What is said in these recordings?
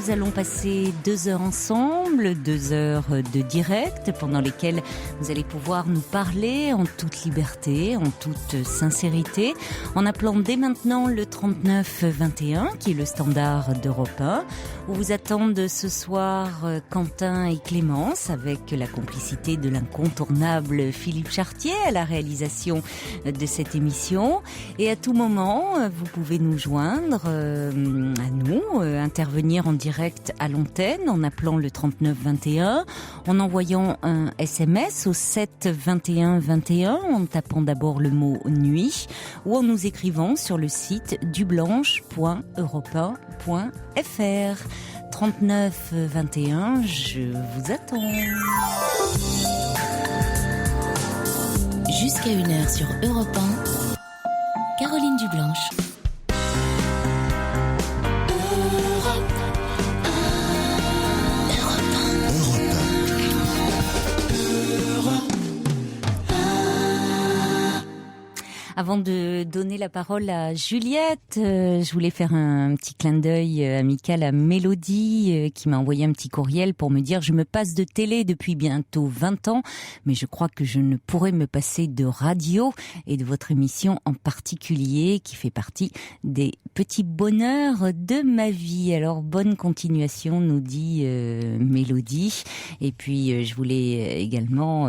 Nous allons passer 2 heures ensemble, 2 heures de direct pendant lesquelles vous allez pouvoir nous parler en toute liberté, en toute sincérité, en appelant dès maintenant le 39 21 qui est le standard d'Europe 1, où vous attendent ce soir Quentin et Clémence avec la complicité de l'incontournable Philippe Chartier à la réalisation de cette émission. Et à tout moment, vous pouvez nous joindre à nous, intervenir en direct à l'antenne en appelant le 39 21, en envoyant un SMS au 7 21 21 en tapant d'abord le mot nuit ou en nous écrivant sur le site dublanche.europe1.fr. 39 21, je vous attends. Jusqu'à 1h sur Europe 1, Caroline Dublanche. Avant de donner la parole à Juliette, je voulais faire un petit clin d'œil amical à Mélodie qui m'a envoyé un petit courriel pour me dire « Je me passe de télé depuis bientôt 20 ans, mais je crois que je ne pourrais me passer de radio et de votre émission en particulier qui fait partie des petits bonheurs de ma vie. » Alors bonne continuation, nous dit Mélodie. Et puis je voulais également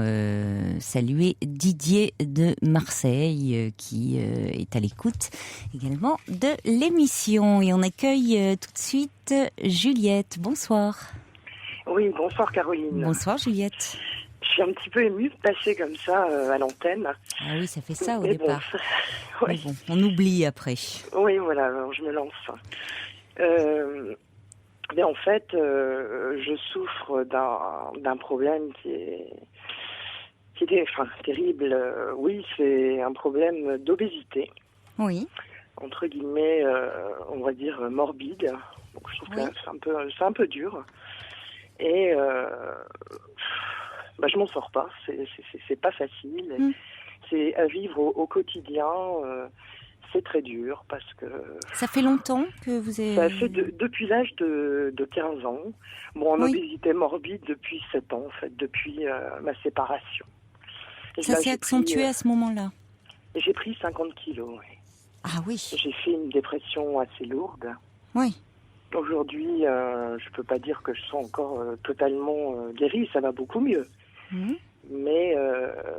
saluer Didier de Marseille qui est à l'écoute également de l'émission. Et on accueille tout de suite Juliette. Bonsoir. Oui, bonsoir Caroline. Bonsoir Juliette. Je suis un petit peu émue de passer comme ça à l'antenne. Ah oui, ça fait ça au Mais départ. Bon, ouais. Mais bon, on oublie après. Oui, voilà, alors je me lance. Mais en fait, je souffre d'un problème qui est terrible. Oui, c'est un problème d'obésité. Oui. Entre guillemets, on va dire morbide. Donc je trouve que c'est un peu dur. Et je m'en sors pas. C'est pas facile. C'est à vivre au quotidien. C'est très dur parce que... Ça fait longtemps que vous avez... Ça fait depuis l'âge de 15 ans. Bon, en obésité morbide depuis 7 ans, en fait, depuis ma séparation. Et ça s'est accentué à ce moment-là? J'ai pris 50 kilos, oui. Ah oui. J'ai fait une dépression assez lourde. Oui. Aujourd'hui, je peux pas dire que je sois encore totalement guérie, ça va beaucoup mieux. Mais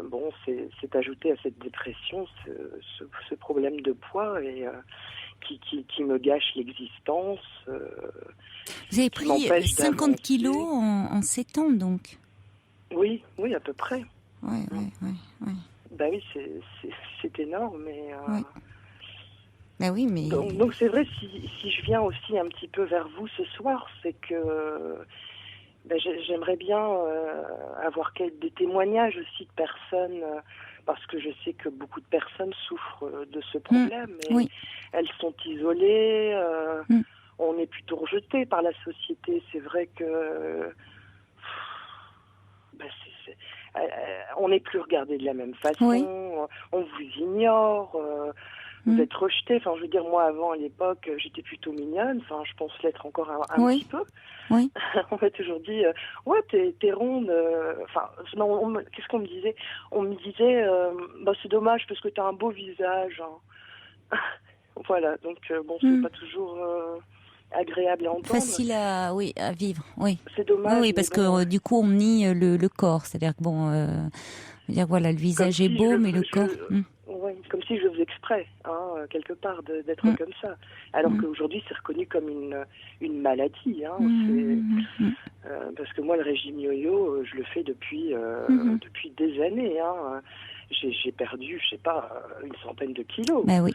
bon, c'est ajouté à cette dépression ce problème de poids et qui me gâche l'existence. Vous avez pris 50 kilos en 7 ans, donc? Oui, à peu près. Oui. Bah oui, c'est énorme. Mais, bah oui, mais... Donc c'est vrai, si je viens aussi un petit peu vers vous ce soir, c'est que j'aimerais bien avoir des témoignages aussi de personnes, parce que je sais que beaucoup de personnes souffrent de ce problème. Et elles sont isolées, on est plutôt rejeté par la société. C'est vrai que... on n'est plus regardé de la même façon, on vous ignore, vous êtes rejeté. Enfin, je veux dire, moi, avant, à l'époque, j'étais plutôt mignonne. Enfin, je pense l'être encore un petit peu. Oui. On m'a toujours dit, t'es ronde. Enfin, qu'est-ce qu'on me disait? On me disait, c'est dommage parce que t'as un beau visage. Hein. Voilà, donc bon, c'est pas toujours... agréable à entendre. Facile à vivre, oui. C'est dommage. Oui, parce que du coup, on nie le corps. C'est-à-dire que le visage est beau, mais le corps... Oui, comme si je faisais exprès, quelque part, d'être comme ça. Alors qu'aujourd'hui, c'est reconnu comme une maladie. Parce que moi, le régime yo-yo, je le fais depuis des années. J'ai perdu, je sais pas, une centaine de kilos. Ben oui.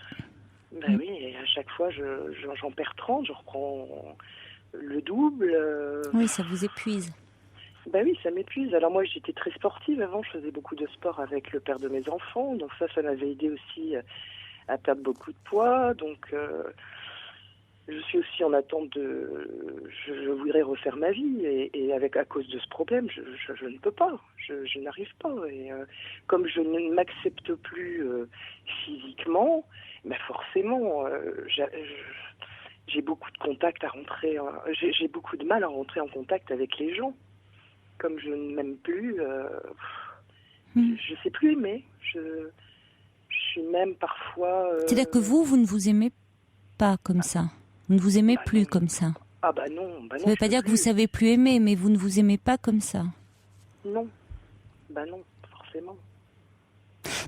Ben oui, et à chaque fois, j'en perds 30, je reprends le double. Oui, ça vous épuise. Ben oui, ça m'épuise. Alors moi, j'étais très sportive avant, je faisais beaucoup de sport avec le père de mes enfants, donc ça m'avait aidé aussi à perdre beaucoup de poids. Donc je suis aussi en attente je voudrais refaire ma vie, et à cause de ce problème, je ne peux pas, je n'arrive pas. Et comme je ne m'accepte plus physiquement, ben forcément, j'ai beaucoup de contacts à rentrer, j'ai beaucoup de mal à rentrer en contact avec les gens. Comme je ne m'aime plus, je sais plus aimer. Je suis même parfois... C'est-à-dire que vous ne vous aimez pas comme ça. Vous ne vous aimez plus non. Comme ça. Ah bah non. Ça ne veut pas dire que vous savez plus aimer, mais vous ne vous aimez pas comme ça. Non. Bah non, forcément.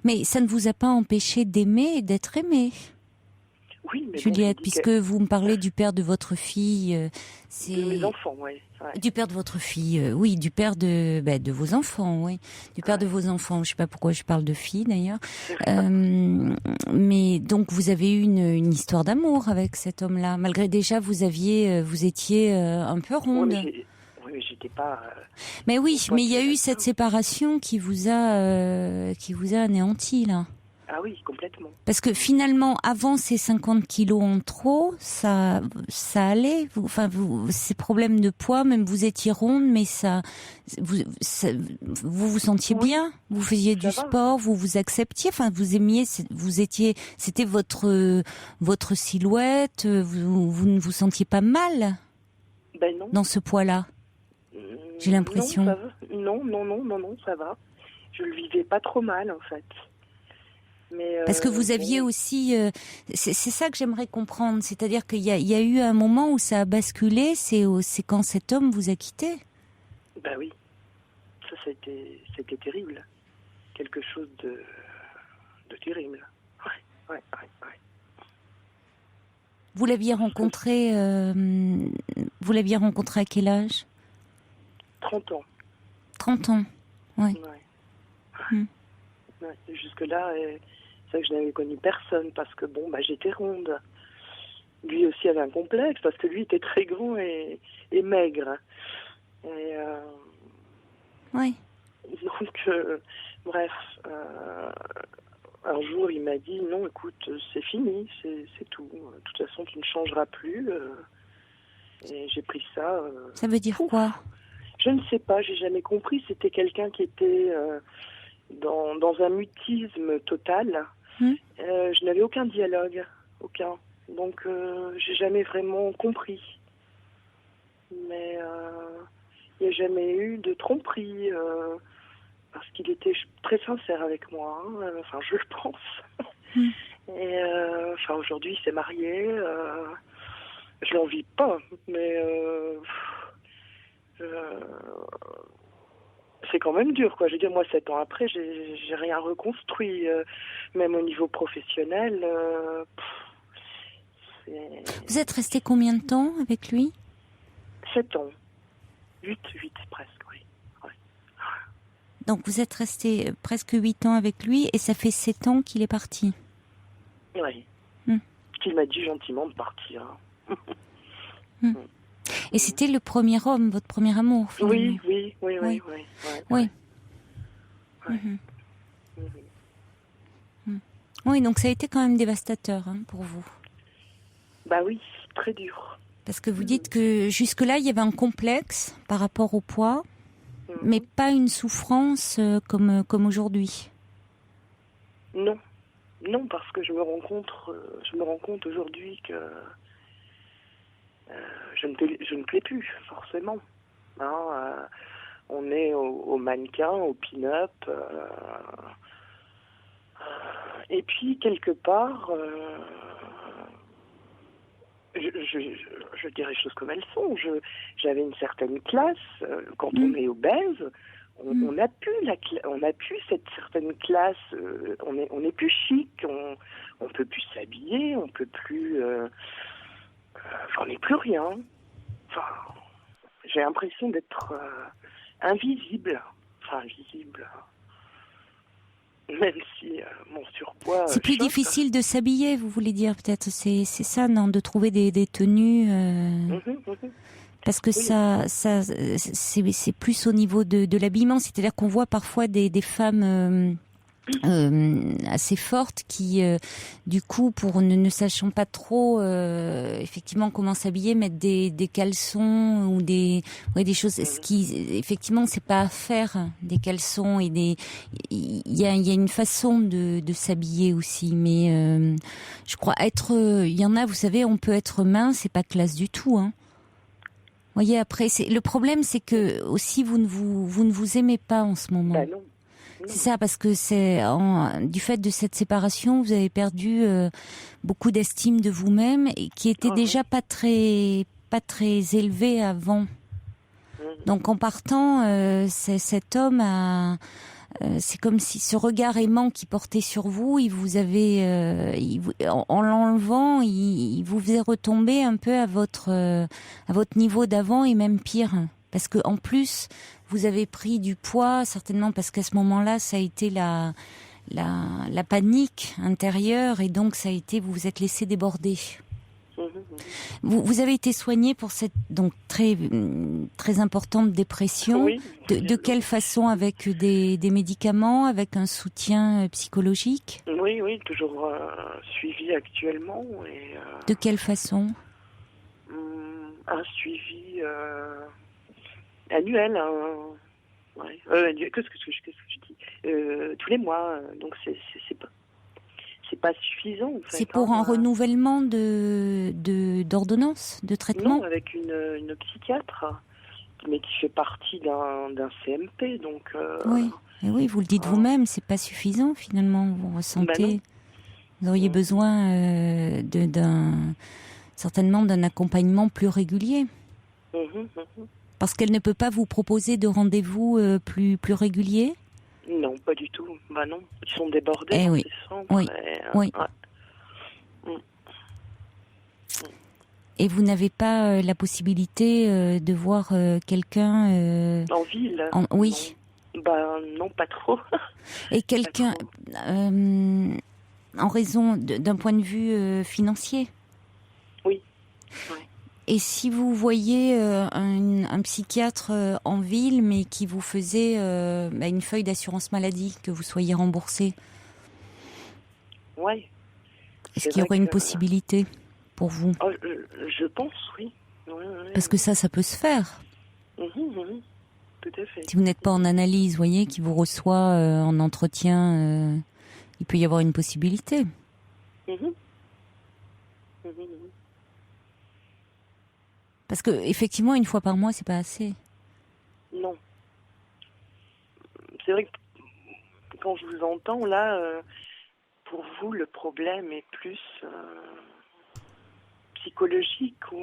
Mais ça ne vous a pas empêché d'aimer et d'être aimé. Oui, mais Juliette, puisque vous me parlez du père de votre fille, c'est... De mes enfants, oui. Ouais. Du père de votre fille, oui, du père de vos enfants, oui. Du père de vos enfants, je sais pas pourquoi je parle de fille d'ailleurs. Mais donc vous avez eu une histoire d'amour avec cet homme-là, malgré déjà vous étiez un peu ronde. Oui, mais j'étais pas... mais oui, mais il y a eu cette séparation qui vous a anéanti, là. Ah oui, complètement. Parce que finalement, avant ces 50 kilos en trop, ça allait. Ces problèmes de poids, même vous étiez ronde, mais vous sentiez bien. Vous faisiez du sport, vous vous acceptiez. Enfin, vous aimiez. C'était votre silhouette. Vous ne vous sentiez pas mal. Ben non. Dans ce poids-là. J'ai l'impression. Non, ça va. Je le vivais pas trop mal, en fait. Mais parce que vous aviez aussi, c'est ça que j'aimerais comprendre, c'est-à-dire qu'il y a eu un moment où ça a basculé, c'est quand cet homme vous a quitté. Ben oui, ça c'était terrible, quelque chose de terrible. Ouais. Vous l'aviez rencontré, à quel âge? 30 ans. 30 ans, ouais. Ouais, jusque-là, c'est vrai que je n'avais connu personne parce que j'étais ronde. Lui aussi avait un complexe parce que lui était très grand et maigre. Et oui. Donc, bref, un jour il m'a dit non, écoute, c'est fini, c'est tout. De toute façon, tu ne changeras plus. Et j'ai pris ça. Ça veut dire quoi? Je ne sais pas, j'ai jamais compris. C'était quelqu'un qui était dans un mutisme total. Je n'avais aucun dialogue, aucun. Donc, j'ai jamais vraiment compris. Mais il n'y a jamais eu de tromperie, parce qu'il était très sincère avec moi. Enfin, je le pense. Et aujourd'hui, il s'est marié. Je l'envie pas, mais c'est quand même dur, quoi. Je veux dire, moi, 7 ans après, j'ai rien reconstruit, même au niveau professionnel. Vous êtes resté combien de temps avec lui? 7 ans. 8 presque, oui. Ouais. Donc vous êtes resté presque 8 ans avec lui et ça fait 7 ans qu'il est parti. Oui. Qu'il m'a dit gentiment de partir. Et c'était le premier homme, votre premier amour, finalement. Oui. Oui, donc ça a été quand même dévastateur pour vous. Bah oui, très dur. Parce que vous dites que jusque-là, il y avait un complexe par rapport au poids, mais pas une souffrance comme aujourd'hui. Non, parce que je me rends compte aujourd'hui que je ne plais plus, forcément. On est au mannequin, au pin-up. Et puis, quelque part, je dirais les choses comme elles sont. J'avais une certaine classe. Quand on est obèse, on n'a plus cette certaine classe. On est plus chic. On peut plus s'habiller. On peut plus. On n'est plus rien. Enfin, j'ai l'impression d'être invisible. Enfin, visible. Même si mon surpoids. C'est plus difficile de s'habiller, vous voulez dire, peut-être. C'est ça, non, de trouver des tenues. Parce que c'est plus au niveau de l'habillement. C'est-à-dire qu'on voit parfois des femmes assez fortes qui, du coup, pour ne sachant pas trop effectivement comment s'habiller, mettent des caleçons ou des choses. Ce qui, effectivement, c'est pas à faire, des caleçons et il y a une façon de s'habiller aussi. Mais je crois il y en a, vous savez, on peut être mince, c'est pas classe du tout, hein. Vous voyez, après, le problème, c'est que aussi vous ne vous aimez pas en ce moment. Non. C'est ça, parce que du fait de cette séparation, vous avez perdu beaucoup d'estime de vous-même, et qui était déjà pas très élevée avant. Donc en partant, cet homme c'est comme si ce regard aimant qu'il portait sur vous, en l'enlevant, il vous faisait retomber un peu à votre niveau d'avant, et même pire, parce que en plus vous avez pris du poids, certainement parce qu'à ce moment-là ça a été la panique intérieure, et donc vous vous êtes laissé déborder. Vous avez été soigné pour cette donc très très importante dépression. Oui. De quelle façon? Avec des médicaments, avec un soutien psychologique? Oui, toujours suivi actuellement. De quelle façon? Un suivi annuel. Qu'est-ce que je dis? Tous les mois. Donc c'est pas suffisant. En fait, c'est pour un renouvellement d'ordonnance, de traitement? Non, avec une psychiatre, mais qui fait partie d'un CMP, donc. Oui, et oui, vous le dites vous-même, c'est pas suffisant finalement. Vous ressentez, vous auriez besoin certainement d'un accompagnement plus régulier. Parce qu'elle ne peut pas vous proposer de rendez-vous plus réguliers? Non, pas du tout. Non, ils sont débordés. Eh oui. Oui. Oui. Et vous n'avez pas la possibilité de voir quelqu'un en ville? Oui. Non, pas trop. Et quelqu'un en raison d'un point de vue financier? Oui. Et si vous voyez un psychiatre en ville, mais qui vous faisait une feuille d'assurance maladie, que vous soyez remboursé? Oui. Est-ce qu'il y aurait une possibilité pour vous? Je pense, oui. Parce que ça peut se faire. Tout à fait. Si vous n'êtes pas en analyse, vous voyez, qui vous reçoit en entretien, il peut y avoir une possibilité. Parce que effectivement, une fois par mois, c'est pas assez. Non. C'est vrai que quand je vous entends là, pour vous, le problème est plus psychologique ou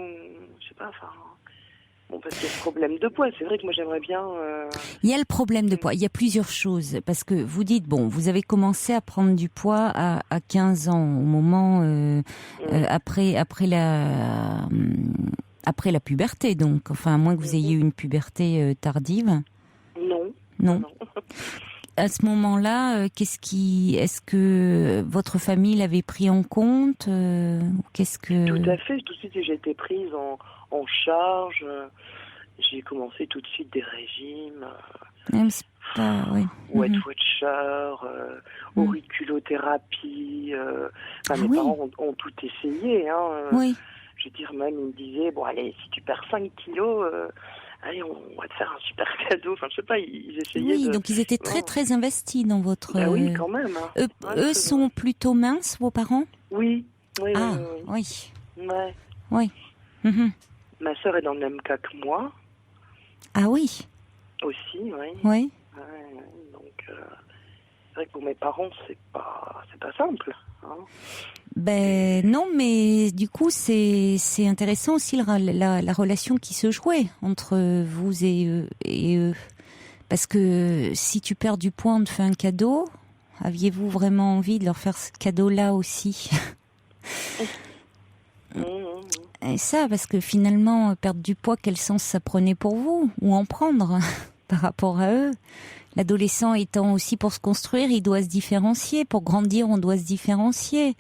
je sais pas. Parce qu'il y a le problème de poids. C'est vrai que moi j'aimerais bien. Il y a le problème de poids. Il y a plusieurs choses, parce que vous dites vous avez commencé à prendre du poids à 15 ans, au moment après la puberté, donc, enfin, à moins que vous ayez eu une puberté tardive. Non. À ce moment-là, est-ce que votre famille l'avait pris en compte? Tout à fait. Tout de suite, j'ai été prise en charge. J'ai commencé tout de suite des régimes. Weight Watcher, auriculothérapie. Mes parents ont tout essayé. Je veux dire, même, ils me disaient, allez, si tu perds 5 kilos, allez, on va te faire un super cadeau. Enfin, je sais pas, ils essayaient Oui, donc ils étaient très, très investis dans votre... oui, quand même. Eux sont plutôt minces, vos parents? Oui. Oui. Ouais. Oui. Ma sœur est dans le même cas que moi. Ah oui. Aussi, oui. Oui. Donc, c'est vrai que pour mes parents, c'est pas simple. Non, mais du coup, c'est intéressant aussi la relation qui se jouait entre vous et eux. Parce que si tu perds du poids, on te fait un cadeau. Aviez-vous vraiment envie de leur faire ce cadeau-là aussi? Et ça, parce que finalement, perdre du poids, quel sens ça prenait pour vous? Ou en prendre par rapport à eux? L'adolescent étant aussi pour se construire, il doit se différencier. Pour grandir, on doit se différencier.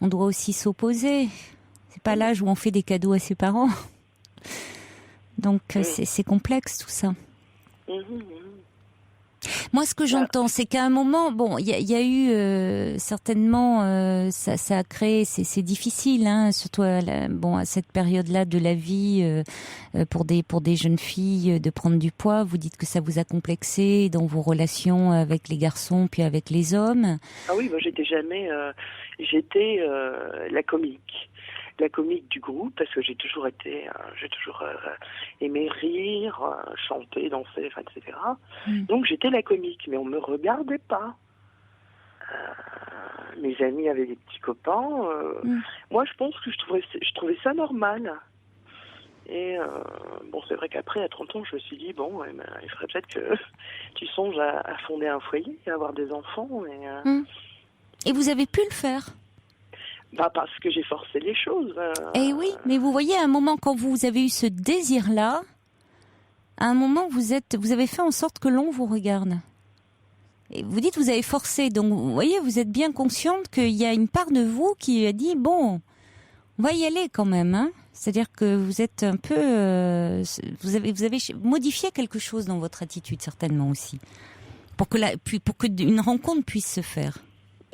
On doit aussi s'opposer. C'est pas l'âge où on fait des cadeaux à ses parents. Donc, c'est complexe tout ça. Moi, ce que j'entends, c'est qu'à un moment, bon, il y a eu certainement, ça a créé, c'est difficile, hein, surtout à cette période-là de la vie, pour des jeunes filles, de prendre du poids. Vous dites que ça vous a complexé dans vos relations avec les garçons, puis avec les hommes. Ah oui, moi j'étais la comique du groupe, parce que j'ai toujours aimé rire, chanter, danser, etc. Donc j'étais la comique, mais on me regardait pas. Mes amis avaient des petits copains. Moi, je pense que je trouvais ça normal. Et c'est vrai qu'après, à 30 ans, je me suis dit, il faudrait peut-être que tu songes à fonder un foyer, à avoir des enfants. Et vous avez pu le faire? Parce que j'ai forcé les choses. Eh oui, mais vous voyez, à un moment, quand vous avez eu ce désir-là, à un moment, vous avez fait en sorte que l'on vous regarde. Et vous dites, vous avez forcé. Donc, vous voyez, vous êtes bien consciente qu'il y a une part de vous qui a dit, bon, on va y aller quand même, hein. C'est-à-dire que vous êtes un peu, vous avez modifié quelque chose dans votre attitude, certainement aussi, pour que une rencontre puisse se faire.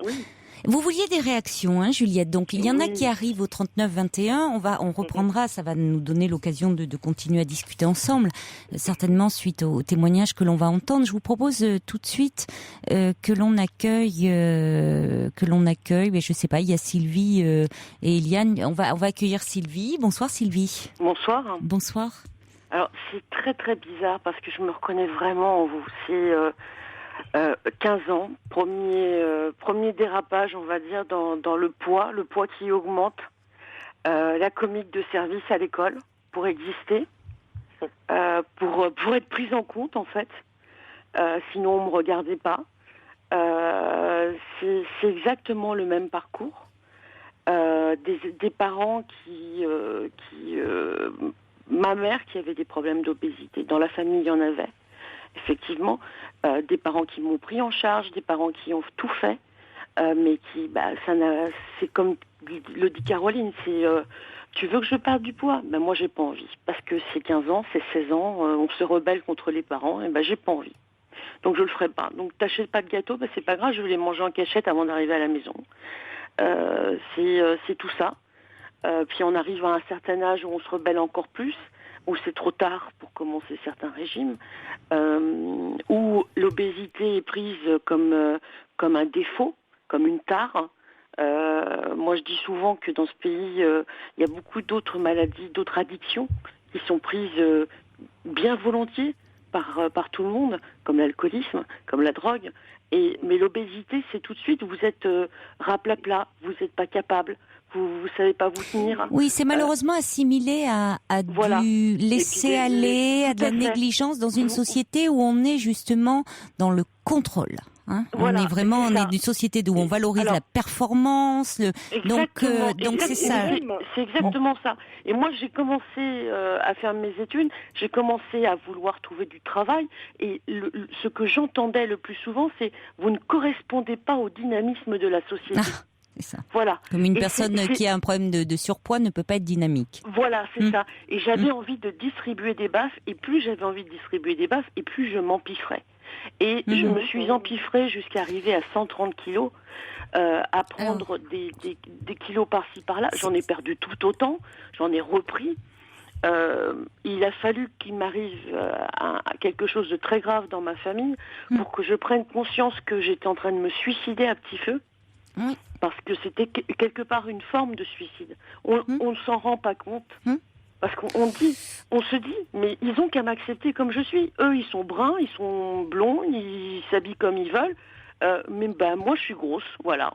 Oui. Vous vouliez des réactions, hein, Juliette. Donc, il y en a qui arrivent au 39-21. On reprendra, ça va nous donner l'occasion de continuer à discuter ensemble, certainement suite aux témoignages que l'on va entendre. Je vous propose tout de suite que l'on accueille, mais je sais pas, il y a Sylvie et Eliane. On va accueillir Sylvie. Bonsoir Sylvie. Bonsoir. Bonsoir. Alors, c'est très très bizarre parce que je me reconnais vraiment en vous. C'est 15 ans, premier dérapage, on va dire, dans le poids qui augmente, la comique de service à l'école pour exister, pour être prise en compte en fait, sinon on me regardait pas. C'est exactement le même parcours. Des parents ma mère qui avait des problèmes d'obésité, dans la famille il y en avait. Effectivement, des parents qui m'ont pris en charge, des parents qui ont tout fait, mais c'est comme le dit Caroline, c'est tu veux que je perde du poids? Moi j'ai pas envie, parce que c'est 15 ans, c'est 16 ans, on se rebelle contre les parents, et j'ai pas envie. Donc je le ferai pas. Donc t'achètes pas de gâteau, c'est pas grave, je vais les manger en cachette avant d'arriver à la maison. C'est tout ça. Puis on arrive à un certain âge où on se rebelle encore plus, où c'est trop tard pour commencer certains régimes, où l'obésité est prise comme un défaut, comme une tare. Moi, je dis souvent que dans ce pays, il y a beaucoup d'autres maladies, d'autres addictions qui sont prises bien volontiers par tout le monde, comme l'alcoolisme, comme la drogue. Mais l'obésité, c'est tout de suite, vous êtes raplapla, vous n'êtes pas capable. Vous savez pas vous tenir. Oui, c'est malheureusement assimilé à du laisser-aller, à de la négligence dans une société où on est justement dans le contrôle. Hein, on est une société où on valorise la performance. Donc c'est ça. C'est exactement ça. Et moi, j'ai commencé à faire mes études, j'ai commencé à vouloir trouver du travail. Et ce que j'entendais le plus souvent, c'est vous ne correspondez pas au dynamisme de la société. C'est ça. Voilà. Comme une personne qui a un problème de surpoids ne peut pas être dynamique. Voilà, c'est ça. Et j'avais envie de distribuer des baffes, et plus j'avais envie de distribuer des baffes, et plus je m'empiffrais. Et je me suis empiffrée jusqu'à arriver à 130 kilos, à prendre des kilos par-ci par-là. J'en ai perdu tout autant, j'en ai repris. Il a fallu qu'il m'arrive à quelque chose de très grave dans ma famille pour que je prenne conscience que j'étais en train de me suicider à petit feu. Oui. Parce que c'était quelque part une forme de suicide. On ne s'en rend pas compte. Parce qu'on se dit, mais ils ont qu'à m'accepter comme je suis. Eux, ils sont bruns, ils sont blonds, ils s'habillent comme ils veulent. mais moi je suis grosse, voilà.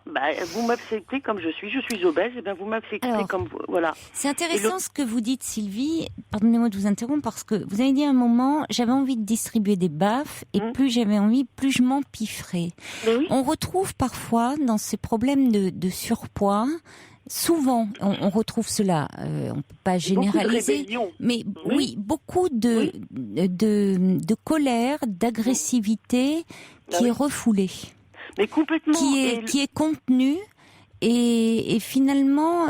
Vous m'acceptez comme je suis obèse, et vous m'acceptez comme vous, voilà. C'est intéressant ce que vous dites, Sylvie. Pardonnez-moi de vous interrompre parce que vous avez dit à un moment, j'avais envie de distribuer des baffes et plus j'avais envie, plus je m'empiffrais. Oui. On retrouve parfois dans ces problèmes de surpoids. Souvent, on retrouve cela. On peut pas généraliser, mais oui, beaucoup de colère, d'agressivité qui est refoulée, mais complètement, qui est contenue. Et finalement,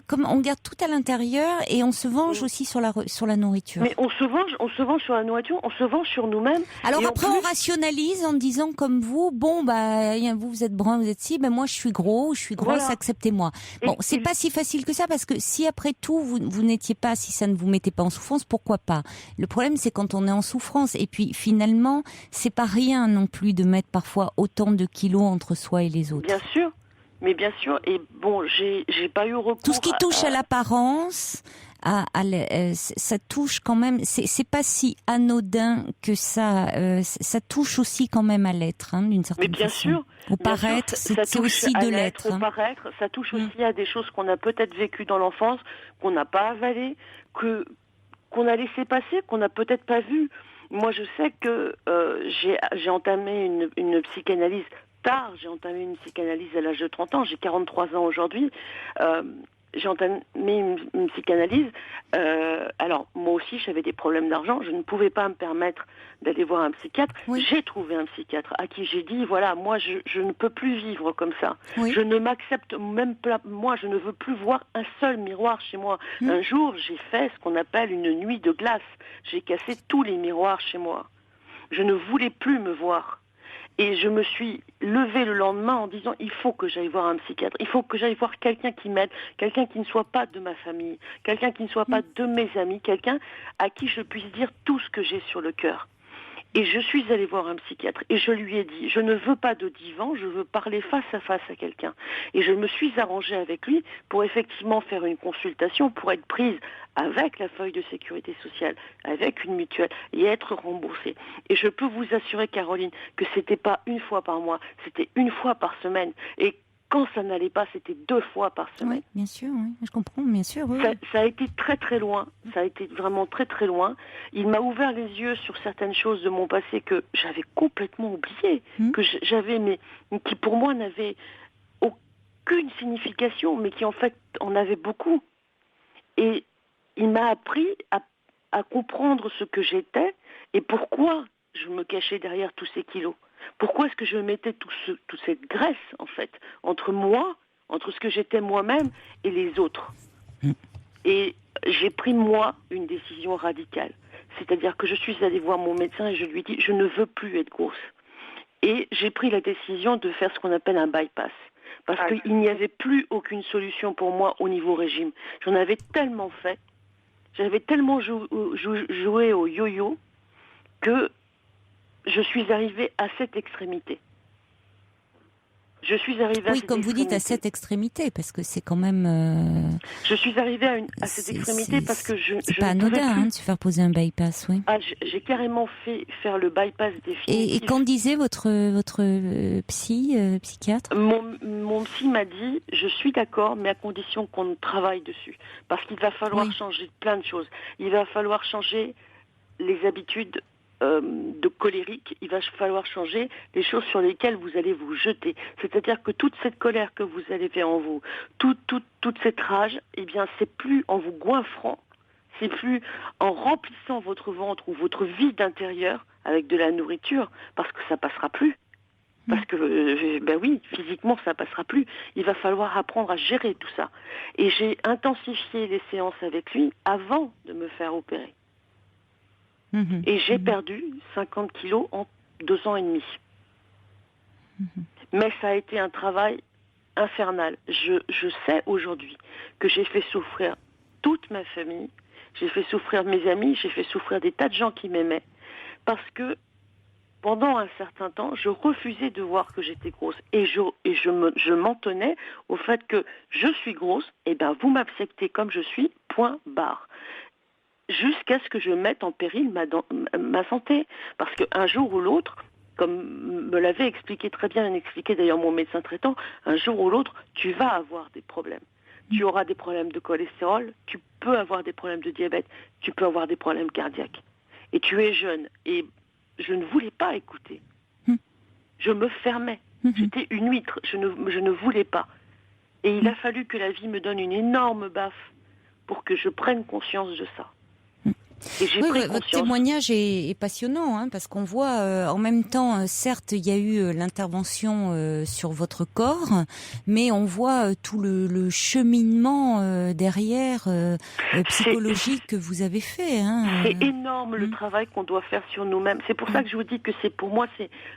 comme on garde tout à l'intérieur et on se venge aussi sur la nourriture. Mais on se venge sur la nourriture, on se venge sur nous-mêmes. Alors après, on rationalise en disant comme vous, vous êtes brun, vous êtes ci, moi je suis grosse, voilà. Acceptez-moi. Bon, c'est pas si facile que ça parce que si après tout vous n'étiez pas, si ça ne vous mettait pas en souffrance, pourquoi pas? Le problème c'est quand on est en souffrance et puis finalement, c'est pas rien non plus de mettre parfois autant de kilos entre soi et les autres. Bien sûr. Mais bien sûr, et bon, j'ai pas eu recours. Tout ce qui touche à l'apparence, ça touche quand même. C'est pas si anodin que ça. Ça touche aussi quand même à l'être, d'une certaine façon. Mais bien sûr. Au paraître, c'est aussi de l'être. Au paraître, ça touche aussi à des choses qu'on a peut-être vécues dans l'enfance, qu'on n'a pas avalées, qu'on a laissé passer, qu'on n'a peut-être pas vu. Moi, je sais que j'ai entamé une psychanalyse. Tard, j'ai entamé une psychanalyse à l'âge de 30 ans, j'ai 43 ans aujourd'hui, j'ai entamé une psychanalyse, alors moi aussi j'avais des problèmes d'argent, je ne pouvais pas me permettre d'aller voir un psychiatre, J'ai trouvé un psychiatre à qui j'ai dit, voilà, moi je ne peux plus vivre comme ça, je ne m'accepte même pas, moi je ne veux plus voir un seul miroir chez moi. Un jour j'ai fait ce qu'on appelle une nuit de glace, j'ai cassé tous les miroirs chez moi, je ne voulais plus me voir. Et je me suis levée le lendemain en disant il faut que j'aille voir un psychiatre, il faut que j'aille voir quelqu'un qui m'aide, quelqu'un qui ne soit pas de ma famille, quelqu'un qui ne soit pas de mes amis, quelqu'un à qui je puisse dire tout ce que j'ai sur le cœur. Et je suis allée voir un psychiatre et je lui ai dit, je ne veux pas de divan, je veux parler face à quelqu'un. Et je me suis arrangée avec lui pour effectivement faire une consultation, pour être prise avec la feuille de sécurité sociale, avec une mutuelle et être remboursée. Et je peux vous assurer, Caroline, que c'était pas une fois par mois, c'était une fois par semaine. Et quand ça n'allait pas, c'était 2 fois par semaine. Oui, bien sûr, je comprends, bien sûr. Oui. Ça a été très très loin, ça a été vraiment très très loin. Il m'a ouvert les yeux sur certaines choses de mon passé que j'avais complètement oubliées, que j'avais, mais qui pour moi n'avaient aucune signification, mais qui en fait en avaient beaucoup. Et il m'a appris à comprendre ce que j'étais et pourquoi je me cachais derrière tous ces kilos. Pourquoi est-ce que je mettais toute cette graisse, en fait, entre moi, entre ce que j'étais moi-même et les autres. Et j'ai pris, moi, une décision radicale. C'est-à-dire que je suis allée voir mon médecin et je lui ai dit, je ne veux plus être grosse. Et j'ai pris la décision de faire ce qu'on appelle un bypass. Parce qu'il n'y avait plus aucune solution pour moi au niveau régime. J'en avais tellement fait, j'avais tellement joué au yo-yo que je suis arrivée à cette extrémité. Je suis arrivée à cette comme vous dites, à cette extrémité, parce que c'est quand même... Je suis arrivée à cette extrémité parce que je c'est pas anodin de se faire poser un bypass, oui. J'ai carrément fait faire le bypass définitif. Et qu'en disait votre psychiatre? Mon psy m'a dit, je suis d'accord, mais à condition qu'on travaille dessus. Parce qu'il va falloir changer plein de choses. Il va falloir changer les habitudes de colérique, il va falloir changer les choses sur lesquelles vous allez vous jeter. C'est-à-dire que toute cette colère que vous avez fait en vous, toute cette rage, eh bien, c'est plus en vous goinfrant, c'est plus en remplissant votre ventre ou votre vide intérieur avec de la nourriture, parce que ça passera plus. Parce que, physiquement, ça passera plus. Il va falloir apprendre à gérer tout ça. Et j'ai intensifié les séances avec lui avant de me faire opérer. Et j'ai perdu 50 kilos en 2 ans et demi. Mais ça a été un travail infernal. Je sais aujourd'hui que j'ai fait souffrir toute ma famille, j'ai fait souffrir mes amis, j'ai fait souffrir des tas de gens qui m'aimaient, parce que pendant un certain temps, je refusais de voir que j'étais grosse. Et je m'en tenais au fait que je suis grosse, et bien vous m'acceptez comme je suis, point barre. Jusqu'à ce que je mette en péril ma santé. Parce qu'un jour ou l'autre, comme me l'avait expliqué très bien, expliqué d'ailleurs mon médecin traitant, un jour ou l'autre, tu vas avoir des problèmes. Tu auras des problèmes de cholestérol, tu peux avoir des problèmes de diabète, tu peux avoir des problèmes cardiaques. Et tu es jeune. Et je ne voulais pas écouter. Je me fermais. J'étais une huître. Je ne voulais pas. Et il a fallu que la vie me donne une énorme baffe pour que je prenne conscience de ça. Et j'ai pris conscience. Votre témoignage est passionnant, hein, parce qu'on voit en même temps, certes, il y a eu l'intervention sur votre corps, mais on voit tout le cheminement derrière psychologique que vous avez fait. Hein. C'est énorme le travail qu'on doit faire sur nous-mêmes. C'est pour ça que je vous dis que pour moi,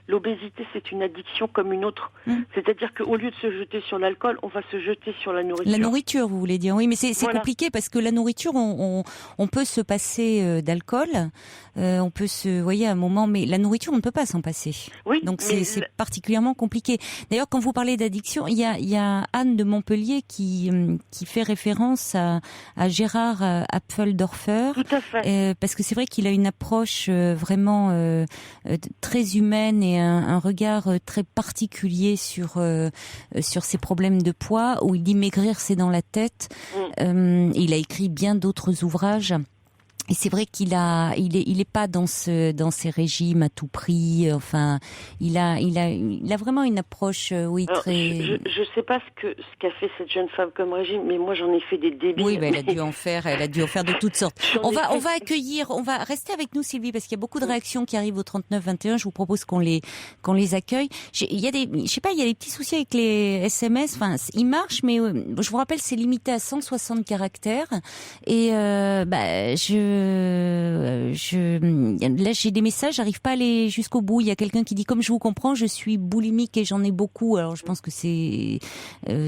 l'obésité, c'est une addiction comme une autre. C'est-à-dire qu'au lieu de se jeter sur l'alcool, on va se jeter sur la nourriture. La nourriture, vous voulez dire? Oui, mais c'est compliqué parce que la nourriture, on peut se passer d'alcool, on peut se, voyez, à un moment, mais la nourriture, on ne peut pas s'en passer. Oui, donc c'est particulièrement compliqué. D'ailleurs, quand vous parlez d'addiction, il y a Anne de Montpellier qui fait référence à Gérard Apfeldorfer. Tout à fait. Parce que c'est vrai qu'il a une approche vraiment très humaine et un regard très particulier sur ces problèmes de poids, où il dit maigrir, c'est dans la tête. Il a écrit bien d'autres ouvrages. Et c'est vrai qu'il est pas dans ces régimes à tout prix. Enfin, il a vraiment une approche, oui, alors, très. Je sais pas ce qu'a fait cette jeune femme comme régime, mais moi j'en ai fait des débiles. Oui, elle a dû en faire de toutes sortes. On va rester avec nous, Sylvie, parce qu'il y a beaucoup de réactions qui arrivent au 39-21. Je vous propose qu'on les accueille. Il y a des petits soucis avec les SMS. Enfin, ils marchent, mais je vous rappelle, c'est limité à 160 caractères. Et là, j'ai des messages, j'arrive pas à aller jusqu'au bout. Il y a quelqu'un qui dit, comme je vous comprends, je suis boulimique et j'en ai beaucoup. Alors, je pense que c'est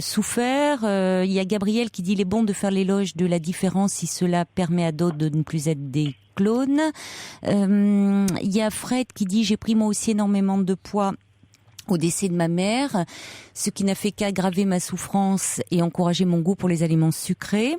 souffert. Il y a Gabriel qui dit, il est bon de faire l'éloge de la différence si cela permet à d'autres de ne plus être des clones. Il y a Fred qui dit, j'ai pris moi aussi énormément de poids au décès de ma mère, ce qui n'a fait qu'aggraver ma souffrance et encourager mon goût pour les aliments sucrés.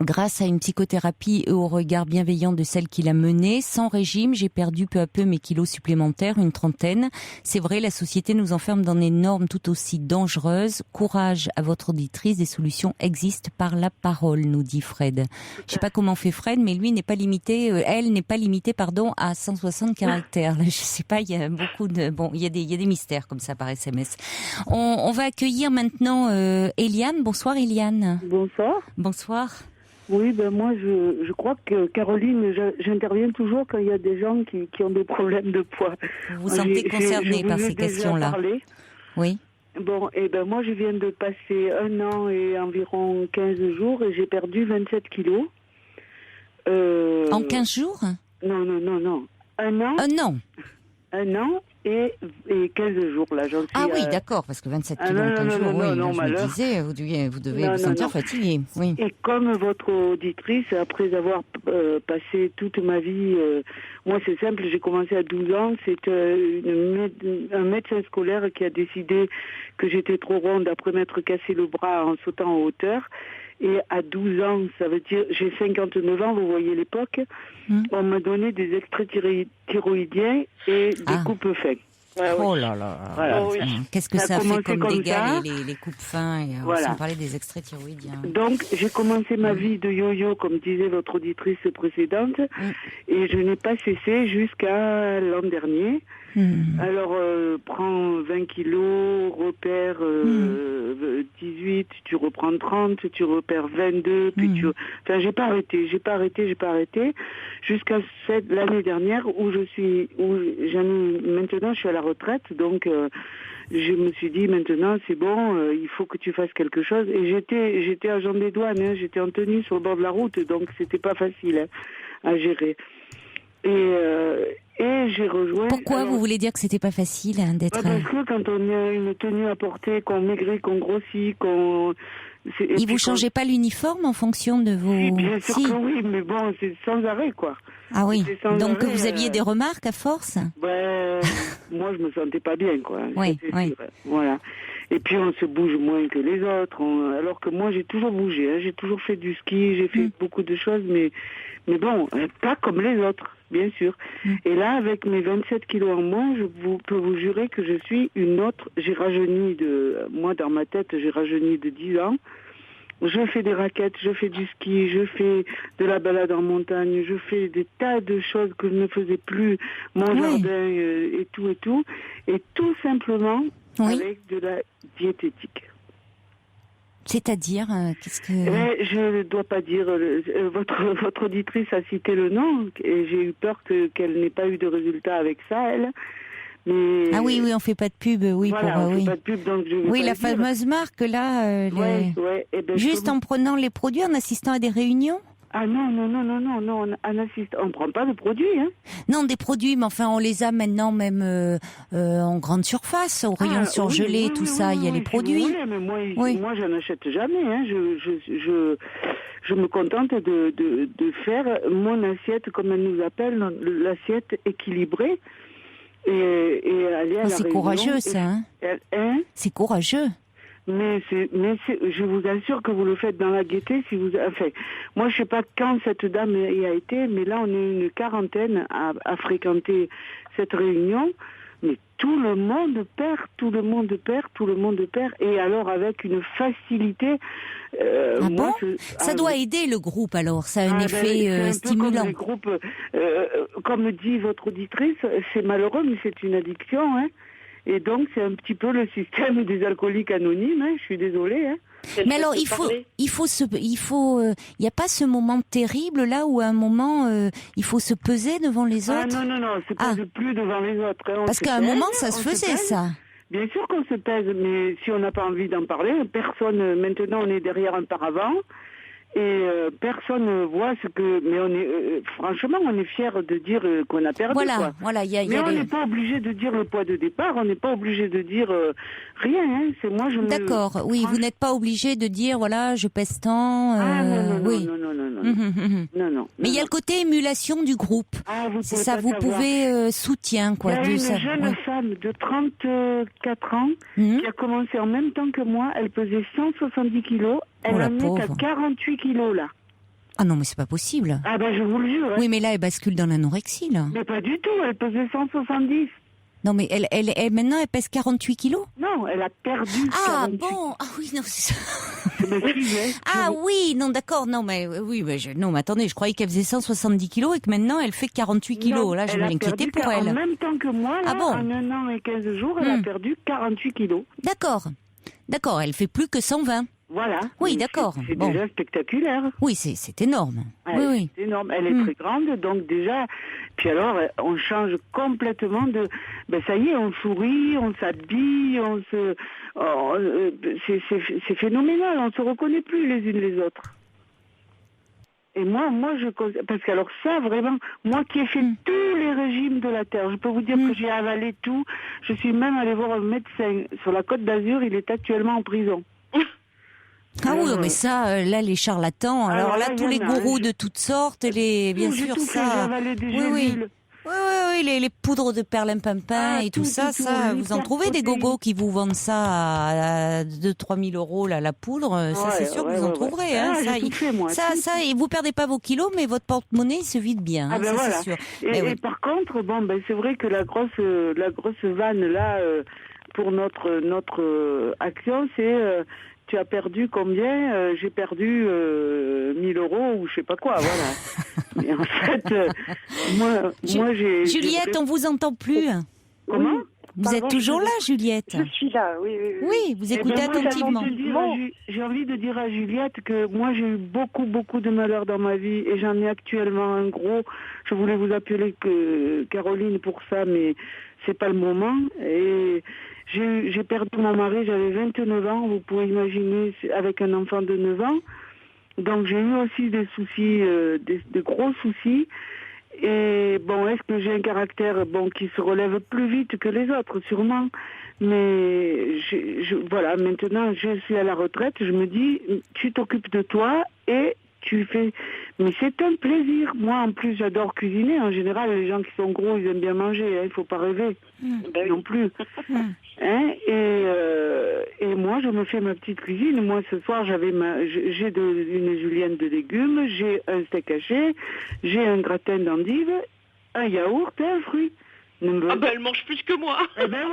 Grâce à une psychothérapie et au regard bienveillant de celle qui l'a menée, sans régime, j'ai perdu peu à peu mes kilos supplémentaires, une trentaine. C'est vrai, la société nous enferme dans des normes tout aussi dangereuses. Courage à votre auditrice, des solutions existent par la parole, nous dit Fred. Je sais pas comment fait Fred, mais lui n'est pas limité, elle n'est pas limitée, à 160 caractères. Là, je sais pas, il y a beaucoup de, il y a des mystères comme ça par SMS. On va accueillir maintenant Eliane. Bonsoir Eliane. Bonsoir. Bonsoir. Oui, moi je crois que Caroline, j'interviens toujours quand il y a des gens qui ont des problèmes de poids. Vous vous sentez concernée par ces questions-là? Oui. Bon, moi je viens de passer 1 an et environ 15 jours et j'ai perdu 27 kilos. En 15 jours? Non. 1 an. 1 an. 1 an et 15 jours, là, j'en suis. Ah oui, d'accord, parce que 27 kilos en 15 jours, oui, je me disais, vous devez vous sentir fatiguée. Oui. Et comme votre auditrice, après avoir passé toute ma vie, moi c'est simple, j'ai commencé à 12 ans, c'est un médecin scolaire qui a décidé que j'étais trop ronde après m'être cassé le bras en sautant en hauteur. Et à 12 ans, ça veut dire, j'ai 59 ans, vous voyez l'époque, on m'a donné des extraits thyroïdiens et des coupes fins. Oh là là. Voilà. Oui. Qu'est-ce que ça fait comme dégâts, les coupes fins, sans parler des extraits thyroïdiens. Donc, j'ai commencé ma vie de yo-yo, comme disait votre auditrice précédente, et je n'ai pas cessé jusqu'à l'an dernier. Alors, prends 20 kilos, repère 18, tu reprends 30, tu repères 22, puis Enfin, j'ai pas arrêté, jusqu'à l'année dernière maintenant je suis à la retraite, donc je me suis dit maintenant c'est bon, il faut que tu fasses quelque chose. Et j'étais agent des douanes, j'étais en tenue sur le bord de la route, donc c'était pas facile à gérer. Et j'ai rejoint... Pourquoi vous voulez dire que c'était pas facile d'être... Parce que quand on a une tenue à porter, qu'on maigrit, qu'on grossit, Et vous changez pas l'uniforme en fonction de vos... Si, bien sûr que oui, mais bon, c'est sans arrêt, quoi. Ah oui, donc vous aviez des remarques à force? Moi je me sentais pas bien, quoi. Oui. Voilà. Et puis on se bouge moins que les autres, alors que moi j'ai toujours bougé, j'ai toujours fait du ski, j'ai fait beaucoup de choses, mais bon, pas comme les autres. bien sûr. Et là, avec mes 27 kilos en moins, peux vous jurer que je suis une autre. J'ai rajeuni moi, dans ma tête, j'ai rajeuni de 10 ans. Je fais des raquettes, je fais du ski, je fais de la balade en montagne, je fais des tas de choses que je ne faisais plus, mon jardin et tout. Et tout simplement avec de la diététique. C'est-à-dire, qu'est-ce que... Je ne dois pas dire, votre auditrice a cité le nom, et j'ai eu peur qu'elle n'ait pas eu de résultat avec ça, elle. Mais... Ah oui, on fait pas de pub, voilà, on fait pas de pub, donc je vais pas la fameuse marque, là, eh ben, juste en prenant les produits, en assistant à des réunions. Ah non, on assiste, on prend pas de produits, hein. Non, des produits, mais enfin, on les a maintenant même en grande surface, au rayon surgelé, tout ça, il y a les produits. Si vous voulez, mais moi, je n'achète jamais, hein. Je me contente de faire mon assiette, comme elle nous appelle, l'assiette équilibrée, et aller à la c'est réunion. Courageux, ça, hein. C'est courageux. Mais je vous assure que vous le faites dans la gaieté. Moi, je sais pas quand cette dame y a été, mais là, on est une quarantaine à fréquenter cette réunion. Mais tout le monde perd, et alors avec une facilité. Ça doit aider le groupe, alors. Ça a un effet stimulant. Comme les groupes, comme dit votre auditrice, c'est malheureux, mais c'est une addiction, hein. Et donc, c'est un petit peu le système des alcooliques anonymes, hein, je suis désolée. Hein. Mais alors, il y a pas ce moment terrible, là, où à un moment, il faut se peser devant les autres? Ah non, c'est pas plus devant les autres. Hein. Parce qu'à un moment, ça se faisait, ça. Bien sûr qu'on se pèse, mais si on n'a pas envie d'en parler, maintenant, on est derrière un paravent. Et personne ne voit ce que... Mais franchement, on est fiers de dire qu'on a perdu. Voilà. Mais on n'est pas obligé de dire le poids de départ, on n'est pas obligé de dire rien. Hein. C'est moi, D'accord, oui, vous n'êtes pas obligé de dire, voilà, je pèse tant... Non. Mais il y a le côté émulation du groupe. C'est ça, vous pouvez soutien, quoi. Il y a une jeune femme de 34 ans qui a commencé en même temps que moi, elle pesait 170 kilos. Elle en est à 48 kilos, là. Ah non, mais c'est pas possible. Ah ben, je vous le jure. Hein. Oui, mais là, elle bascule dans l'anorexie, là. Mais pas du tout, elle pesait 170. Non, mais maintenant, elle pèse 48 kilos? Non, elle a perdu 48. Bon. Ah oui, non, c'est ça. Oui, non, d'accord. Non, mais attendez, je croyais qu'elle faisait 170 kilos et que maintenant, elle fait 48 kilos. Non, là, je m'inquiétais pour elle. En même temps que moi, là, en 1 an et 15 jours, elle a perdu 48 kilos. D'accord, elle fait plus que 120. Voilà. Oui, d'accord. C'est déjà spectaculaire. Oui, c'est énorme. Oui. C'est énorme. Elle est très grande, donc déjà... Puis alors, on change complètement de... ça y est, on sourit, on s'habille, c'est phénoménal, on se reconnaît plus les unes les autres. Et moi, parce que alors ça, vraiment, moi qui ai fait tous les régimes de la Terre, je peux vous dire que j'ai avalé tout. Je suis même allée voir un médecin sur la Côte d'Azur, il est actuellement en prison. Ah oui, mais ça, là, les charlatans, alors là, tous les gourous de toutes sortes, bien sûr, ça... Oui, les poudres de perlimpinpin et tout ça, vous en trouvez des gogos qui vous vendent ça à 2-3 000 euros, là, la poudre, ça, c'est sûr que vous en trouverez, hein. Et vous perdez pas vos kilos, mais votre porte-monnaie, il se vide bien, hein, ça, c'est sûr. Et par contre, c'est vrai que la grosse vanne, là, pour notre action, c'est... tu as perdu combien? J'ai perdu 1 000 euros ou je sais pas quoi, voilà. Et en fait, moi j'ai... Juliette, on vous entend plus. Comment? Vous êtes toujours là, Juliette? Je suis là, oui. Oui, vous écoutez attentivement. J'ai envie de dire à Juliette que moi j'ai eu beaucoup de malheurs dans ma vie et j'en ai actuellement un gros. Je voulais vous appeler Caroline pour ça, mais c'est pas le moment. Et j'ai perdu mon mari, j'avais 29 ans, vous pouvez imaginer, avec un enfant de 9 ans. Donc j'ai eu aussi des soucis, des gros soucis. Et bon, est-ce que j'ai un caractère qui se relève plus vite que les autres, sûrement. Mais voilà, maintenant je suis à la retraite, je me dis, tu t'occupes de toi et tu fais... Mais c'est un plaisir. Moi, en plus, j'adore cuisiner. En général, les gens qui sont gros, ils aiment bien manger. Il ne faut pas rêver non plus. Et moi, je me fais ma petite cuisine. Moi, ce soir, j'ai une julienne de légumes, j'ai un steak haché, j'ai un gratin d'endives un yaourt et un fruit. Ah ben elle mange plus que moi. Eh ben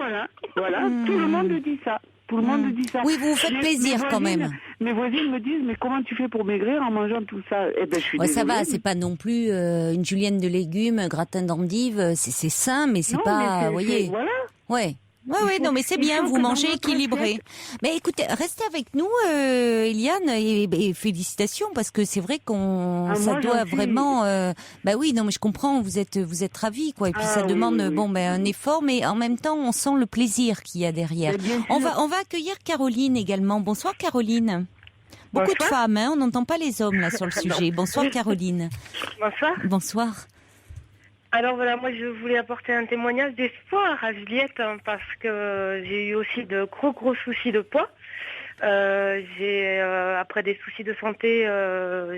voilà, tout le monde dit ça. Tout le monde dit ça. Oui, vous vous faites plaisir quand même. Mes voisines me disent, mais comment tu fais pour maigrir en mangeant tout ça? Eh ben je suis désolée. Ça va, c'est pas non plus une julienne de légumes, gratin d'endive, c'est sain, mais c'est pas, vous voyez. Voilà. Ouais. Oui, non, mais c'est bien, vous mangez équilibré. Mais écoutez, restez avec nous, Eliane, et félicitations, parce que c'est vrai ça doit vraiment, bah oui, non, mais je comprends, vous êtes ravis, quoi, et puis ça demande, un effort, mais en même temps, on sent le plaisir qu'il y a derrière. On va accueillir Caroline également. Bonsoir, Caroline. Beaucoup de femmes, on n'entend pas les hommes, là, sur le sujet. Bonsoir, Caroline. Bonsoir. Bonsoir. Alors voilà, moi je voulais apporter un témoignage d'espoir à Juliette parce que j'ai eu aussi de gros soucis de poids. Après des soucis de santé,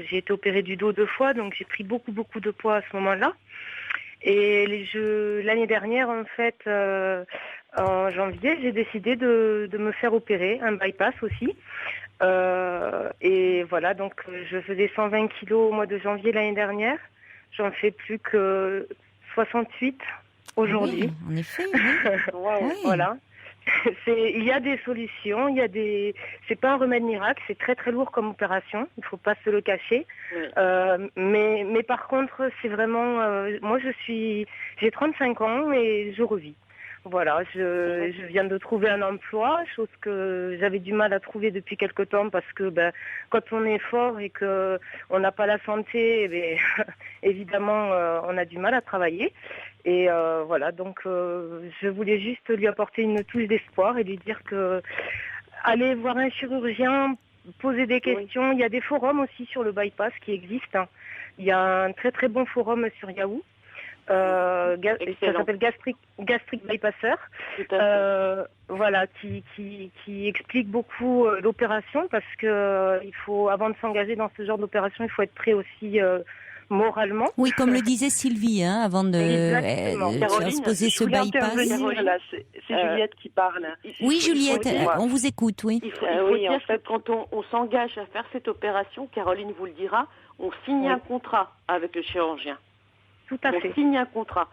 j'ai été opérée du dos 2 fois, donc j'ai pris beaucoup de poids à ce moment-là. Et l'année dernière, en fait, en janvier, j'ai décidé de me faire opérer, un bypass aussi. Et voilà, donc je faisais 120 kilos au mois de janvier l'année dernière. J'en fais plus que 68 aujourd'hui. Oui, en effet. Oui. Oui. Voilà. Il y a des solutions, c'est pas un remède miracle, c'est très lourd comme opération, il faut pas se le cacher. Oui. Mais par contre, c'est vraiment, moi j'ai 35 ans et je revis. Voilà, je viens de trouver un emploi, chose que j'avais du mal à trouver depuis quelque temps parce que quand on est fort et que on n'a pas la santé, évidemment on a du mal à travailler. Et voilà, donc je voulais juste lui apporter une touche d'espoir et lui dire que aller voir un chirurgien, poser des questions. Oui. Il y a des forums aussi sur le bypass qui existent. Il y a un très bon forum sur Yahoo. Ça s'appelle Gastric Bypasseur. Voilà, qui explique beaucoup l'opération parce que avant de s'engager dans ce genre d'opération, il faut être prêt aussi moralement. Oui, comme le disait Sylvie, avant de se poser ce bypass. C'est Juliette qui parle. Oui, Juliette, on vous écoute, oui. Il faut dire que quand on s'engage à faire cette opération, Caroline vous le dira, on signe un contrat avec le chirurgien. Tout à fait. On signe un contrat.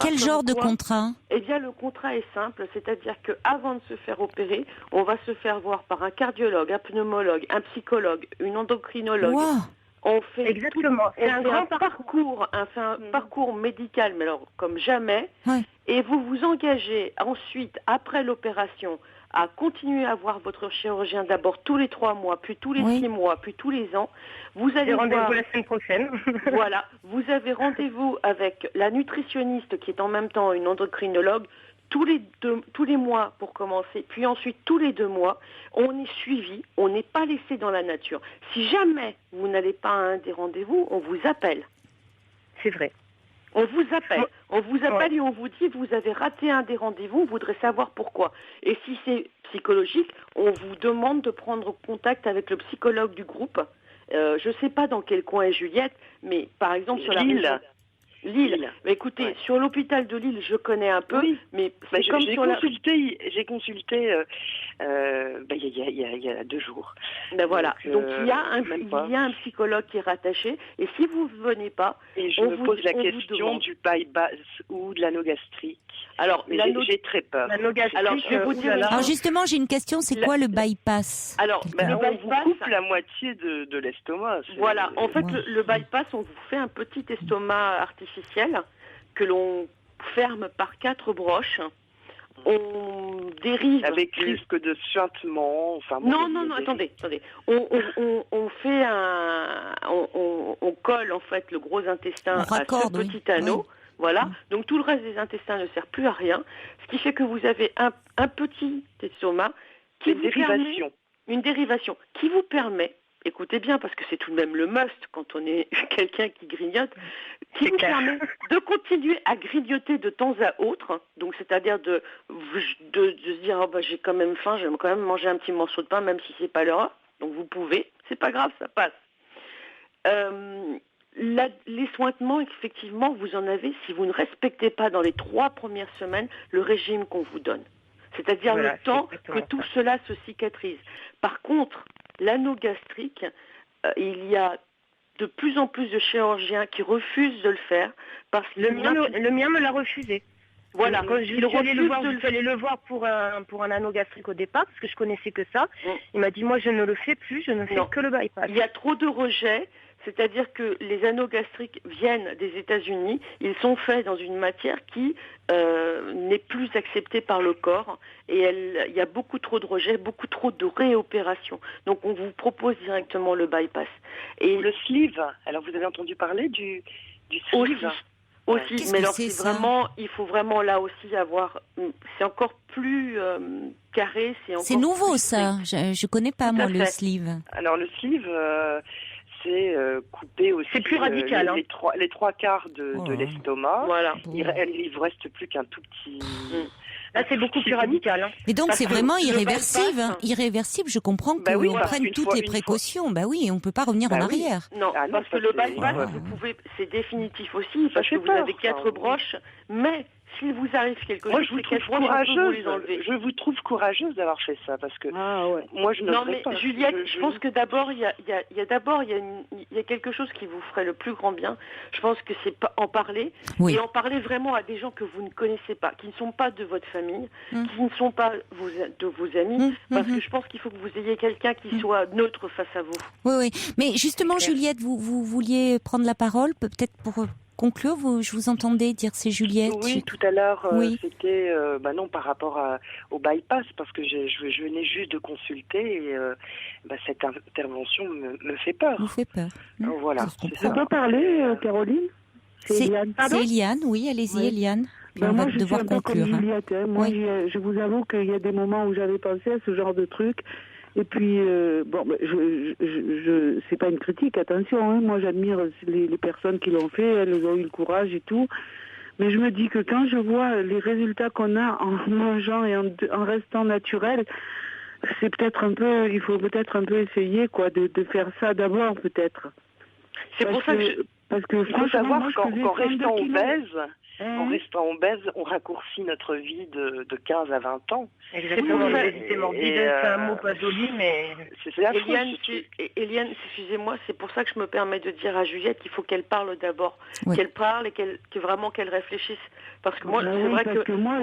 Quel genre de contrat? Eh bien, le contrat est simple, c'est-à-dire qu'avant de se faire opérer, on va se faire voir par un cardiologue, un pneumologue, un psychologue, une endocrinologue. Wow. On fait exactement. C'est un grand parcours, un parcours médical, mais alors comme jamais. Ouais. Et vous vous engagez ensuite, après l'opération, à continuer à voir votre chirurgien d'abord tous les 3 mois, puis tous les 6 mois, puis tous les ans. Vous allez rendez-vous la semaine prochaine. Voilà, vous avez rendez-vous avec la nutritionniste qui est en même temps une endocrinologue tous les mois pour commencer, puis ensuite tous les 2 mois. On est suivi, on n'est pas laissé dans la nature. Si jamais vous n'allez pas à un des rendez-vous, on vous appelle. C'est vrai. On vous appelle et on vous dit vous avez raté un des rendez-vous, on voudrait savoir pourquoi. Et si c'est psychologique, on vous demande de prendre contact avec le psychologue du groupe. Je ne sais pas dans quel coin est Juliette, mais par exemple sur Lille. Mais écoutez, sur l'hôpital de Lille, je connais un peu, mais c'est comme sur j'ai consulté il y a 2 jours. Voilà. Donc il y a un psychologue qui est rattaché, et si vous ne venez pas, et je me pose la question du bypass ou de l'anogastrique. Alors, j'ai très peur. Alors, je vais vous dire. Alors justement, j'ai une question. C'est quoi le bypass? Alors, le bypass, on vous coupe la moitié de l'estomac. Voilà. En fait, le bypass, on vous fait un petit estomac artificiel que l'on ferme par 4 broches. On dérive avec risque de suintement. Enfin, non, attendez. On fait on colle en fait le gros intestin à ce petit anneau. Oui. Voilà. Donc tout le reste des intestins ne sert plus à rien, ce qui fait que vous avez un petit estomac qui vous permet une dérivation qui vous permet, écoutez bien parce que c'est tout de même le must quand on est quelqu'un qui grignote, qui vous permet de continuer à grignoter de temps à autre. Donc c'est-à-dire de se dire j'ai quand même faim, j'aime quand même manger un petit morceau de pain même si c'est pas l'heure. Donc vous pouvez, c'est pas grave, ça passe. Les sointements, effectivement, vous en avez si vous ne respectez pas dans les 3 premières semaines le régime qu'on vous donne. C'est-à-dire le temps que tout cela se cicatrise. Par contre, l'anneau gastrique, il y a de plus en plus de chirurgiens qui refusent de le faire parce que le mien me l'a refusé. Voilà, quand je suis allée le voir pour un anneau gastrique au départ, parce que je connaissais que ça. Il m'a dit, moi, je ne le fais plus, je ne fais que le bypass. Il y a trop de rejets, c'est-à-dire que les anneaux gastriques viennent des États-Unis. Ils sont faits dans une matière qui n'est plus acceptée par le corps. Et il y a beaucoup trop de rejets, beaucoup trop de réopérations. Donc, on vous propose directement le bypass. Et le sleeve, alors vous avez entendu parler du sleeve aussi, mais alors il faut vraiment là aussi avoir, c'est encore plus carré. C'est nouveau ça, je connais pas moi le sleeve. Alors le sleeve, c'est couper aussi. C'est plus radical. Les trois quarts de l'estomac. Voilà. Il vous reste plus qu'un tout petit. Là, c'est beaucoup plus radical. Hein. Mais donc, c'est vraiment irréversible. Irréversible, je comprends qu'on prenne toutes les précautions. Bah oui, on ne peut pas revenir en arrière. Non, parce que le bypass, c'est définitif aussi, parce que vous avez 4 broches, mais s'il vous arrive quelque chose, vous vous trouve courageuse d'avoir fait ça, parce que moi je n'oserais pas. Non mais Juliette, je pense que d'abord il y a quelque chose qui vous ferait le plus grand bien. Je pense que c'est en parler et en parler vraiment à des gens que vous ne connaissez pas, qui ne sont pas de votre famille, qui ne sont pas de vos amis, parce que je pense qu'il faut que vous ayez quelqu'un qui soit neutre face à vous. Oui. Mais justement, Juliette, vous vouliez prendre la parole, peut-être pour conclure, je vous entendais dire c'est Juliette. Oui, tout à l'heure, c'était non par rapport au bypass, parce que je venais juste de consulter et cette intervention me fait peur. Vous fait peur. Voilà. On peut parler, Caroline? C'est Eliane. C'est Eliane, oui, allez-y Eliane. Moi, je suis un peu comme Juliette. Moi, je vous avoue qu'il y a des moments où j'avais pensé à ce genre de truc. Et puis, c'est pas une critique, attention, hein. Moi j'admire les personnes qui l'ont fait, elles ont eu le courage et tout. Mais je me dis que quand je vois les résultats qu'on a en mangeant et en restant naturel, c'est peut-être il faut peut-être un peu essayer, quoi, de faire ça d'abord, peut-être. C'est pour ça que parce que il faut savoir qu'en restant obèse, on raccourcit notre vie de 15 à 20 ans. Exactement, l'obésité morbide, c'est un mot pas joli, mais... Eliane, excusez-moi, c'est pour ça que je me permets de dire à Juliette qu'il faut qu'elle parle d'abord, qu'elle parle et qu'elle réfléchisse. Parce que moi, c'est vrai que moi,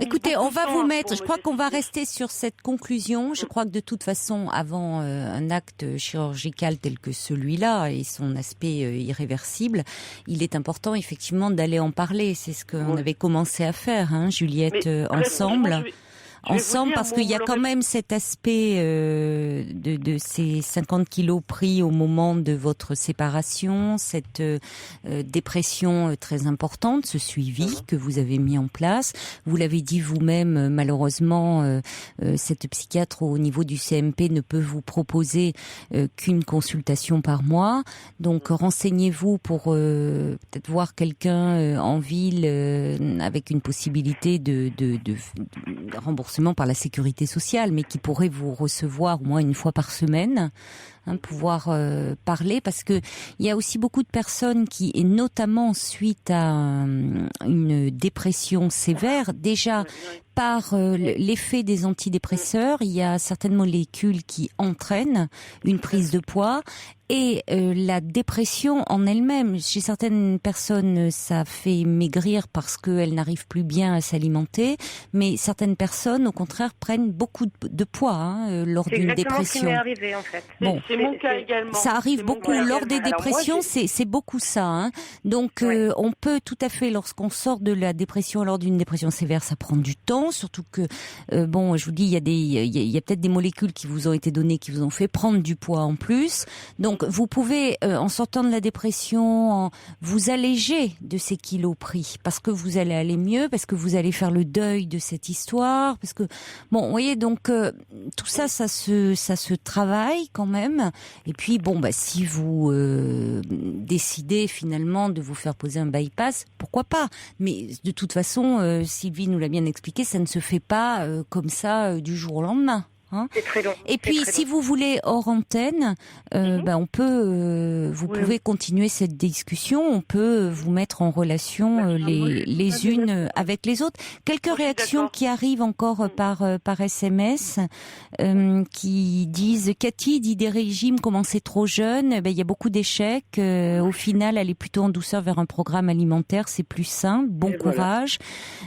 écoutez, on va vous mettre, je crois qu'on va rester sur cette conclusion. Je crois que de toute façon, avant un acte chirurgical tel que celui-là et son aspect irréversible, il est important effectivement d'aller en parler. C'est ce qu'on avait commencé à faire, hein, Juliette, ensemble. Parce qu'il y a quand même cet aspect de ces 50 kilos pris au moment de votre séparation, cette dépression très importante, ce suivi que vous avez mis en place. Vous l'avez dit vous-même, malheureusement, cette psychiatre au niveau du CMP ne peut vous proposer qu'une consultation par mois. Donc renseignez-vous pour peut-être voir quelqu'un en ville avec une possibilité de remboursement par la sécurité sociale, mais qui pourrait vous recevoir au moins une fois par semaine, pouvoir parler, parce que il y a aussi beaucoup de personnes qui, et notamment suite à une dépression sévère, déjà par l'effet des antidépresseurs, il y a certaines molécules qui entraînent une prise de poids et la dépression en elle-même. Chez certaines personnes, ça fait maigrir parce qu'elles n'arrivent plus bien à s'alimenter, mais certaines personnes, au contraire, prennent beaucoup de poids lors d'une dépression. C'est exactement ce qui m'est arrivé, en fait. Bon, c'est mon cas également. Ça arrive beaucoup lors des dépressions, c'est beaucoup ça. Hein. Donc, on peut tout à fait, lorsqu'on sort de la dépression, lors d'une dépression sévère, ça prend du temps. Surtout que, je vous dis, il y a peut-être des molécules qui vous ont été données, qui vous ont fait prendre du poids en plus. Donc, vous pouvez, en sortant de la dépression, vous alléger de ces kilos pris, parce que vous allez aller mieux, parce que vous allez faire le deuil de cette histoire, parce que, vous voyez, donc, tout ça, ça se travaille quand même. Et puis, si vous décidez finalement de vous faire poser un bypass, pourquoi pas? Mais de toute façon, Sylvie nous l'a bien expliqué, ça ne se fait pas comme ça du jour au lendemain. Hein. C'est très long. Et puis, si vous voulez hors antenne, on peut, vous pouvez continuer cette discussion. On peut vous mettre en relation les unes avec les autres. Quelques réactions qui arrivent encore par SMS, qui disent Cathy dit des régimes commencés trop jeunes. Il y a beaucoup d'échecs. Au final, aller plutôt en douceur vers un programme alimentaire, c'est plus simple. Bon courage.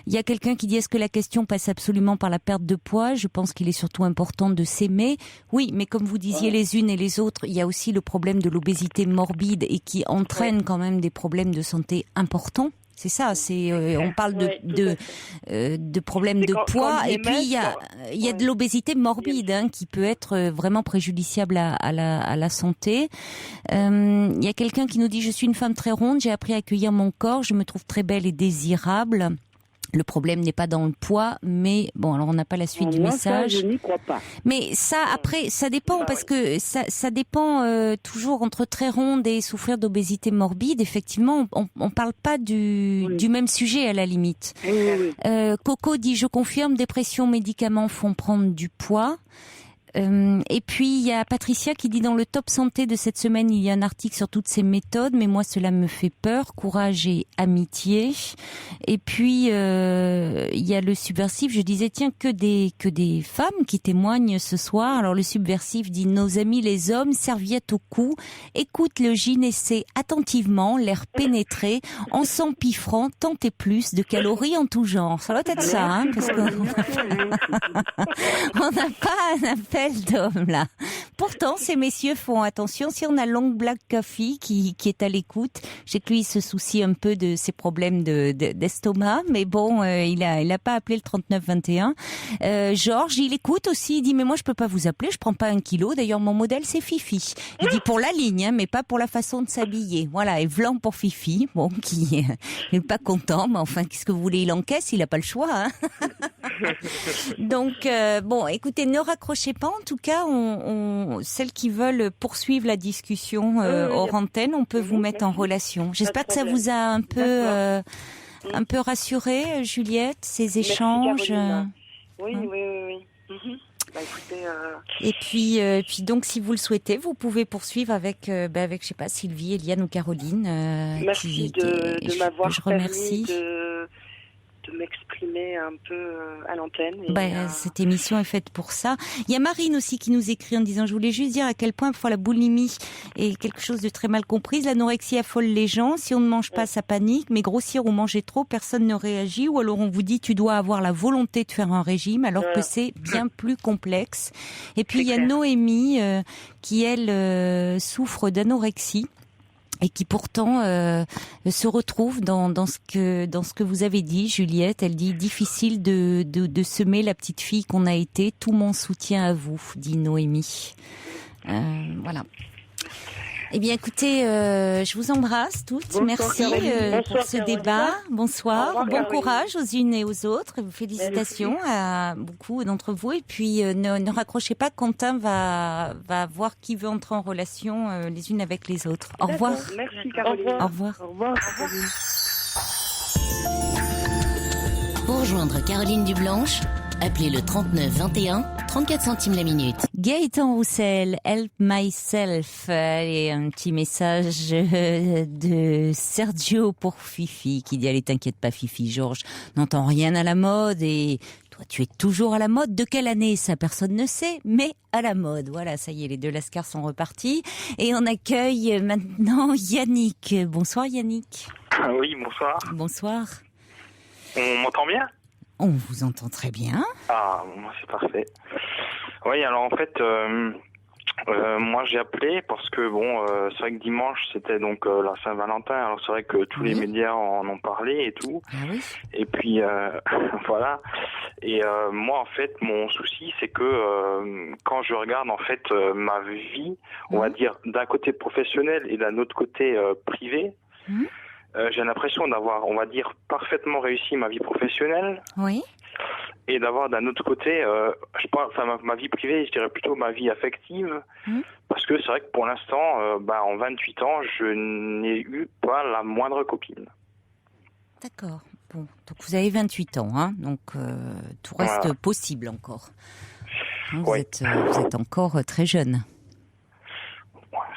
Il y a quelqu'un qui dit est-ce que la question passe absolument par la perte de poids? Je pense qu'il est surtout important de s'aimer. Oui, mais comme vous disiez les unes et les autres, il y a aussi le problème de l'obésité morbide et qui entraîne quand même des problèmes de santé importants. C'est ça, on parle de problèmes de poids et puis il y a de l'obésité morbide qui peut être vraiment préjudiciable à la santé. Il y a quelqu'un qui nous dit je suis une femme très ronde, j'ai appris à accueillir mon corps, je me trouve très belle et désirable. Le problème n'est pas dans le poids, mais bon, alors on n'a pas la suite du message. Ça, je n'y crois pas. Mais ça, après, ça dépend parce que ça dépend toujours entre très ronde et souffrir d'obésité morbide. Effectivement, on parle pas du même sujet à la limite. Coco dit je confirme, dépression, médicaments font prendre du poids. Et puis il y a Patricia qui dit dans le top santé de cette semaine il y a un article sur toutes ces méthodes, mais moi cela me fait peur, courage et amitié. Et puis il y a le subversif, je disais tiens que des femmes qui témoignent ce soir. Alors le subversif dit nos amis les hommes, serviette au cou, écoute le gynécée attentivement, l'air pénétré, en s'empiffrant tant et plus de calories en tout genre. Ça doit être ça, parce qu'on on n'a pas un appel d'homme là. Pourtant, ces messieurs font attention. Si on a Long Black Coffee qui est à l'écoute, je sais que lui il se soucie un peu de ses problèmes d'estomac, mais bon, il a pas appelé le 3921. Georges, il écoute aussi. Il dit mais moi je peux pas vous appeler, je prends pas 1 kilo. D'ailleurs mon modèle c'est Fifi. Il dit pour la ligne, mais pas pour la façon de s'habiller. Voilà, et vlan pour Fifi. Bon, qui est pas content, mais enfin qu'est-ce que vous voulez, il encaisse, il a pas le choix. Hein. Donc bon, écoutez, ne raccrochez pas. En tout cas, celles qui veulent poursuivre la discussion hors antenne, on peut vous mettre en relation. J'espère que ça vous a un peu rassuré, Juliette, ces échanges. Oui. Bah, écoutez, Et puis donc, si vous le souhaitez, vous pouvez poursuivre avec je sais pas, Sylvie, Eliane ou Caroline. Merci de m'avoir permis de m'exprimer un peu à l'antenne. Cette émission est faite pour ça. Il y a Marine aussi qui nous écrit en disant je voulais juste dire à quel point parfois la boulimie est quelque chose de très mal comprise. L'anorexie affole les gens. Si on ne mange pas, ça panique. Mais grossir ou manger trop, personne ne réagit. Ou alors on vous dit tu dois avoir la volonté de faire un régime alors que c'est bien plus complexe. Et puis il y a Noémie qui elle souffre d'anorexie. Et qui pourtant se retrouve dans ce que vous avez dit, Juliette. Elle dit difficile de semer la petite fille qu'on a été. Tout mon soutien à vous, dit Noémie. Voilà. Eh bien, écoutez, je vous embrasse toutes. Bonsoir, merci pour ce débat. Bonsoir. Bon courage aux unes et aux autres. Félicitations à beaucoup d'entre vous. Et puis, ne raccrochez pas. Quentin va voir qui veut entrer en relation les unes avec les autres. Au revoir. Merci, Caroline. Au revoir. Au revoir. Pour rejoindre Caroline Dublanche, appelez le 39 21, 34 centimes la minute. Gaëtan Roussel, Help Myself, et un petit message de Sergio pour Fifi, qui dit allez t'inquiète pas Fifi, Georges n'entend rien à la mode et toi tu es toujours à la mode. De quelle année ça personne ne sait, mais à la mode. Voilà, ça y est, les deux lascars sont repartis et on accueille maintenant Yannick. Bonsoir Yannick. Oui, bonsoir. Bonsoir. On m'entend bien ? On vous entend très bien. Ah, moi c'est parfait. Oui, alors en fait, moi j'ai appelé parce que c'est vrai que dimanche c'était donc la Saint-Valentin. Alors c'est vrai que tous les médias en ont parlé et tout. Ah oui. Et puis voilà. Et moi en fait, mon souci c'est que quand je regarde en fait ma vie, on va dire d'un côté professionnel et d'un autre côté privé. J'ai l'impression d'avoir, on va dire, parfaitement réussi ma vie professionnelle. Oui. Et d'avoir d'un autre côté, ma vie privée, je dirais plutôt ma vie affective. Parce que c'est vrai que pour l'instant, en 28 ans, je n'ai eu pas la moindre copine. D'accord. Bon, donc vous avez 28 ans, hein, donc tout reste possible encore. Vous êtes encore très jeune.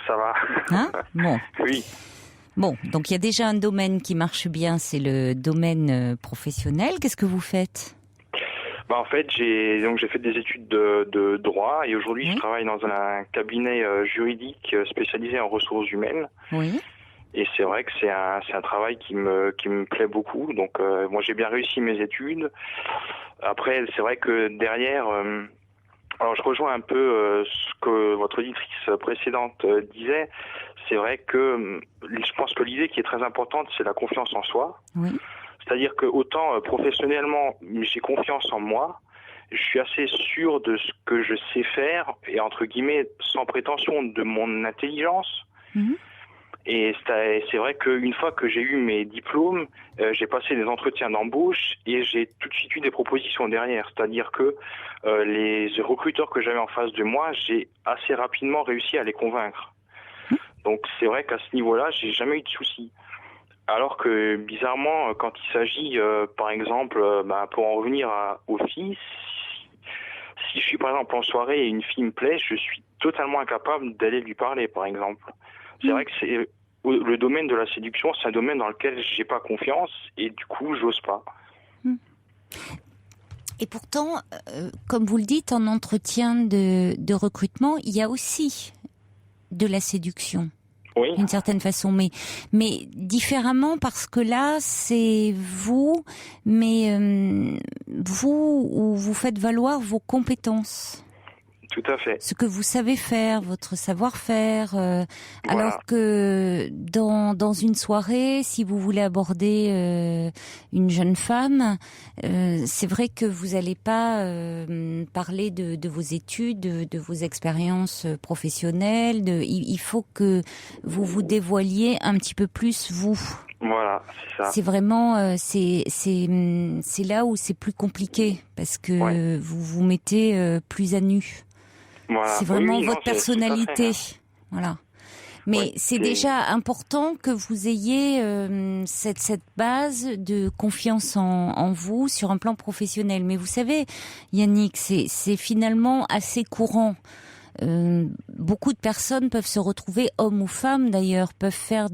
Ça va. Hein? Bon. Oui. Bon, donc il y a déjà un domaine qui marche bien, c'est le domaine professionnel. Qu'est-ce que vous faites ? En fait, j'ai fait des études de droit et aujourd'hui je travaille dans un cabinet juridique spécialisé en ressources humaines. Oui. Et c'est vrai que c'est un travail qui me plaît beaucoup. Donc moi j'ai bien réussi mes études. Après, c'est vrai que derrière, alors je rejoins un peu ce que votre auditrice précédente disait. C'est vrai que je pense que l'idée qui est très importante, c'est la confiance en soi. Oui. C'est-à-dire que autant professionnellement, j'ai confiance en moi, je suis assez sûr de ce que je sais faire et entre guillemets sans prétention de mon intelligence. Mmh. Et c'est vrai qu'une fois que j'ai eu mes diplômes, j'ai passé des entretiens d'embauche et j'ai tout de suite eu des propositions derrière. C'est-à-dire que les recruteurs que j'avais en face de moi, j'ai assez rapidement réussi à les convaincre. Donc c'est vrai qu'à ce niveau-là, j'ai jamais eu de soucis. Alors que bizarrement, quand il s'agit, par exemple, pour en revenir aux filles, si je suis par exemple en soirée et une fille me plaît, je suis totalement incapable d'aller lui parler, par exemple. C'est vrai que c'est le domaine de la séduction, c'est un domaine dans lequel j'ai pas confiance et du coup, j'ose pas. Et pourtant, comme vous le dites, en entretien de recrutement, il y a aussi de la séduction. Oui. D'une certaine façon, mais différemment parce que là, c'est vous, mais vous où vous faites valoir vos compétences. Tout à fait. Ce que vous savez faire, votre savoir-faire. Voilà. Alors que dans une soirée, si vous voulez aborder une jeune femme, c'est vrai que vous n'allez pas parler de vos études, de vos expériences professionnelles. Il faut que vous vous dévoiliez un petit peu plus vous. Voilà, c'est ça. C'est vraiment c'est là où c'est plus compliqué parce que vous vous mettez plus à nu. Voilà. C'est vraiment votre personnalité. Voilà. Mais c'est déjà important que vous ayez cette base de confiance en vous sur un plan professionnel. Mais vous savez, Yannick, c'est finalement assez courant. Beaucoup de personnes peuvent se retrouver, hommes ou femmes d'ailleurs, peuvent faire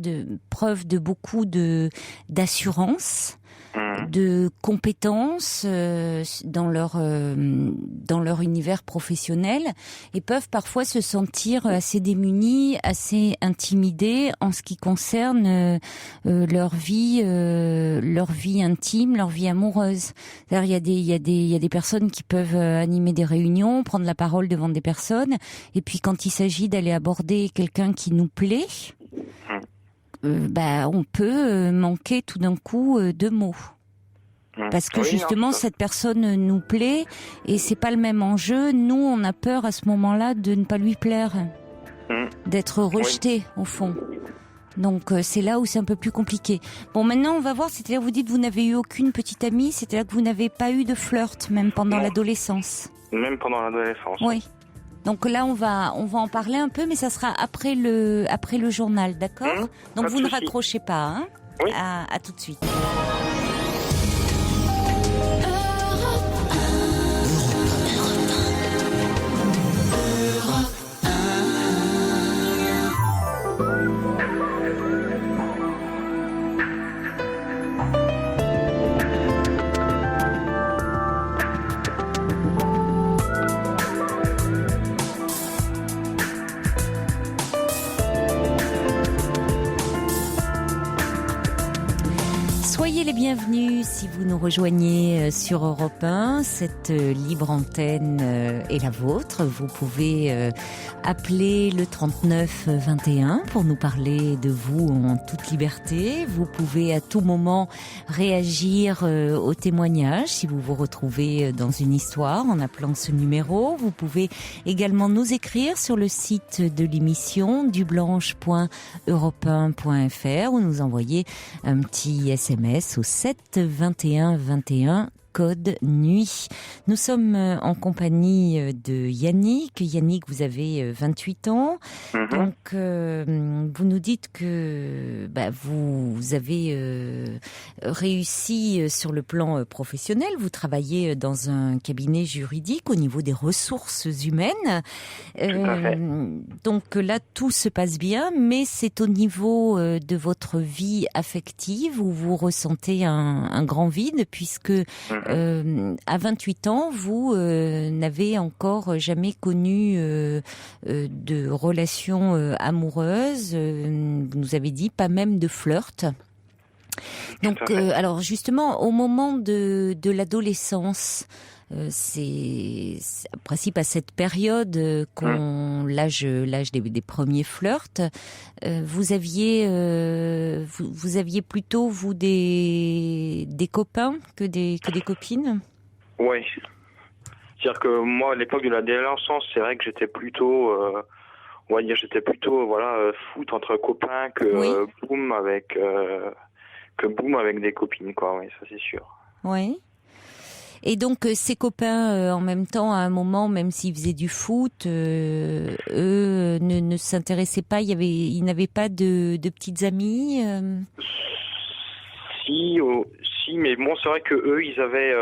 preuve de beaucoup d'assurance, de compétences dans leur univers professionnel et peuvent parfois se sentir assez démunis, assez intimidés en ce qui concerne leur vie intime, leur vie amoureuse. C'est-à-dire, il y a des personnes qui peuvent animer des réunions, prendre la parole devant des personnes, et puis quand il s'agit d'aller aborder quelqu'un qui nous plaît, on peut manquer tout d'un coup de mots. Parce que justement, cette personne nous plaît et c'est pas le même enjeu. Nous, on a peur à ce moment-là de ne pas lui plaire, d'être rejeté au fond. Donc c'est là où c'est un peu plus compliqué. Bon, maintenant on va voir. C'est-à-dire, vous dites que vous n'avez eu aucune petite amie. C'est-à-dire que vous n'avez pas eu de flirt même pendant l'adolescence. Même pendant l'adolescence. Oui. Donc là, on va en parler un peu, mais ça sera après le journal, d'accord ? Donc vous ne raccrochez pas, hein ? Oui. À tout de suite. Soyez les bienvenus si vous nous rejoignez sur Europe 1. Cette libre antenne est la vôtre. Vous pouvez appeler le 39 21 pour nous parler de vous en toute liberté. Vous pouvez à tout moment réagir aux témoignages si vous vous retrouvez dans une histoire en appelant ce numéro. Vous pouvez également nous écrire sur le site de l'émission dublanche.europe1.fr ou nous envoyer un petit SMS au 7 21 21 Code Nuit. Nous sommes en compagnie de Yannick. Yannick, vous avez 28 ans. Donc, vous nous dites que vous avez réussi sur le plan professionnel. Vous travaillez dans un cabinet juridique au niveau des ressources humaines. Donc là, tout se passe bien, mais c'est au niveau de votre vie affective où vous ressentez un grand vide, puisque à 28 ans, vous n'avez encore jamais connu de relation amoureuse. Vous nous avez dit pas même de flirt. Donc, alors justement, au moment de l'adolescence, c'est en principe à cette période l'âge des premiers flirts. Vous aviez plutôt des copains que des copines. Oui. C'est-à-dire que moi, à l'époque de l'adolescence, c'est vrai que j'étais plutôt, foot entre copains que boum avec des copines, quoi. Oui, ça c'est sûr. Oui. Et donc ces copains, en même temps, à un moment, même s'ils faisaient du foot, eux ne s'intéressaient pas. Ils n'avaient pas de petites amies. Si, mais bon, c'est vrai que eux, ils avaient.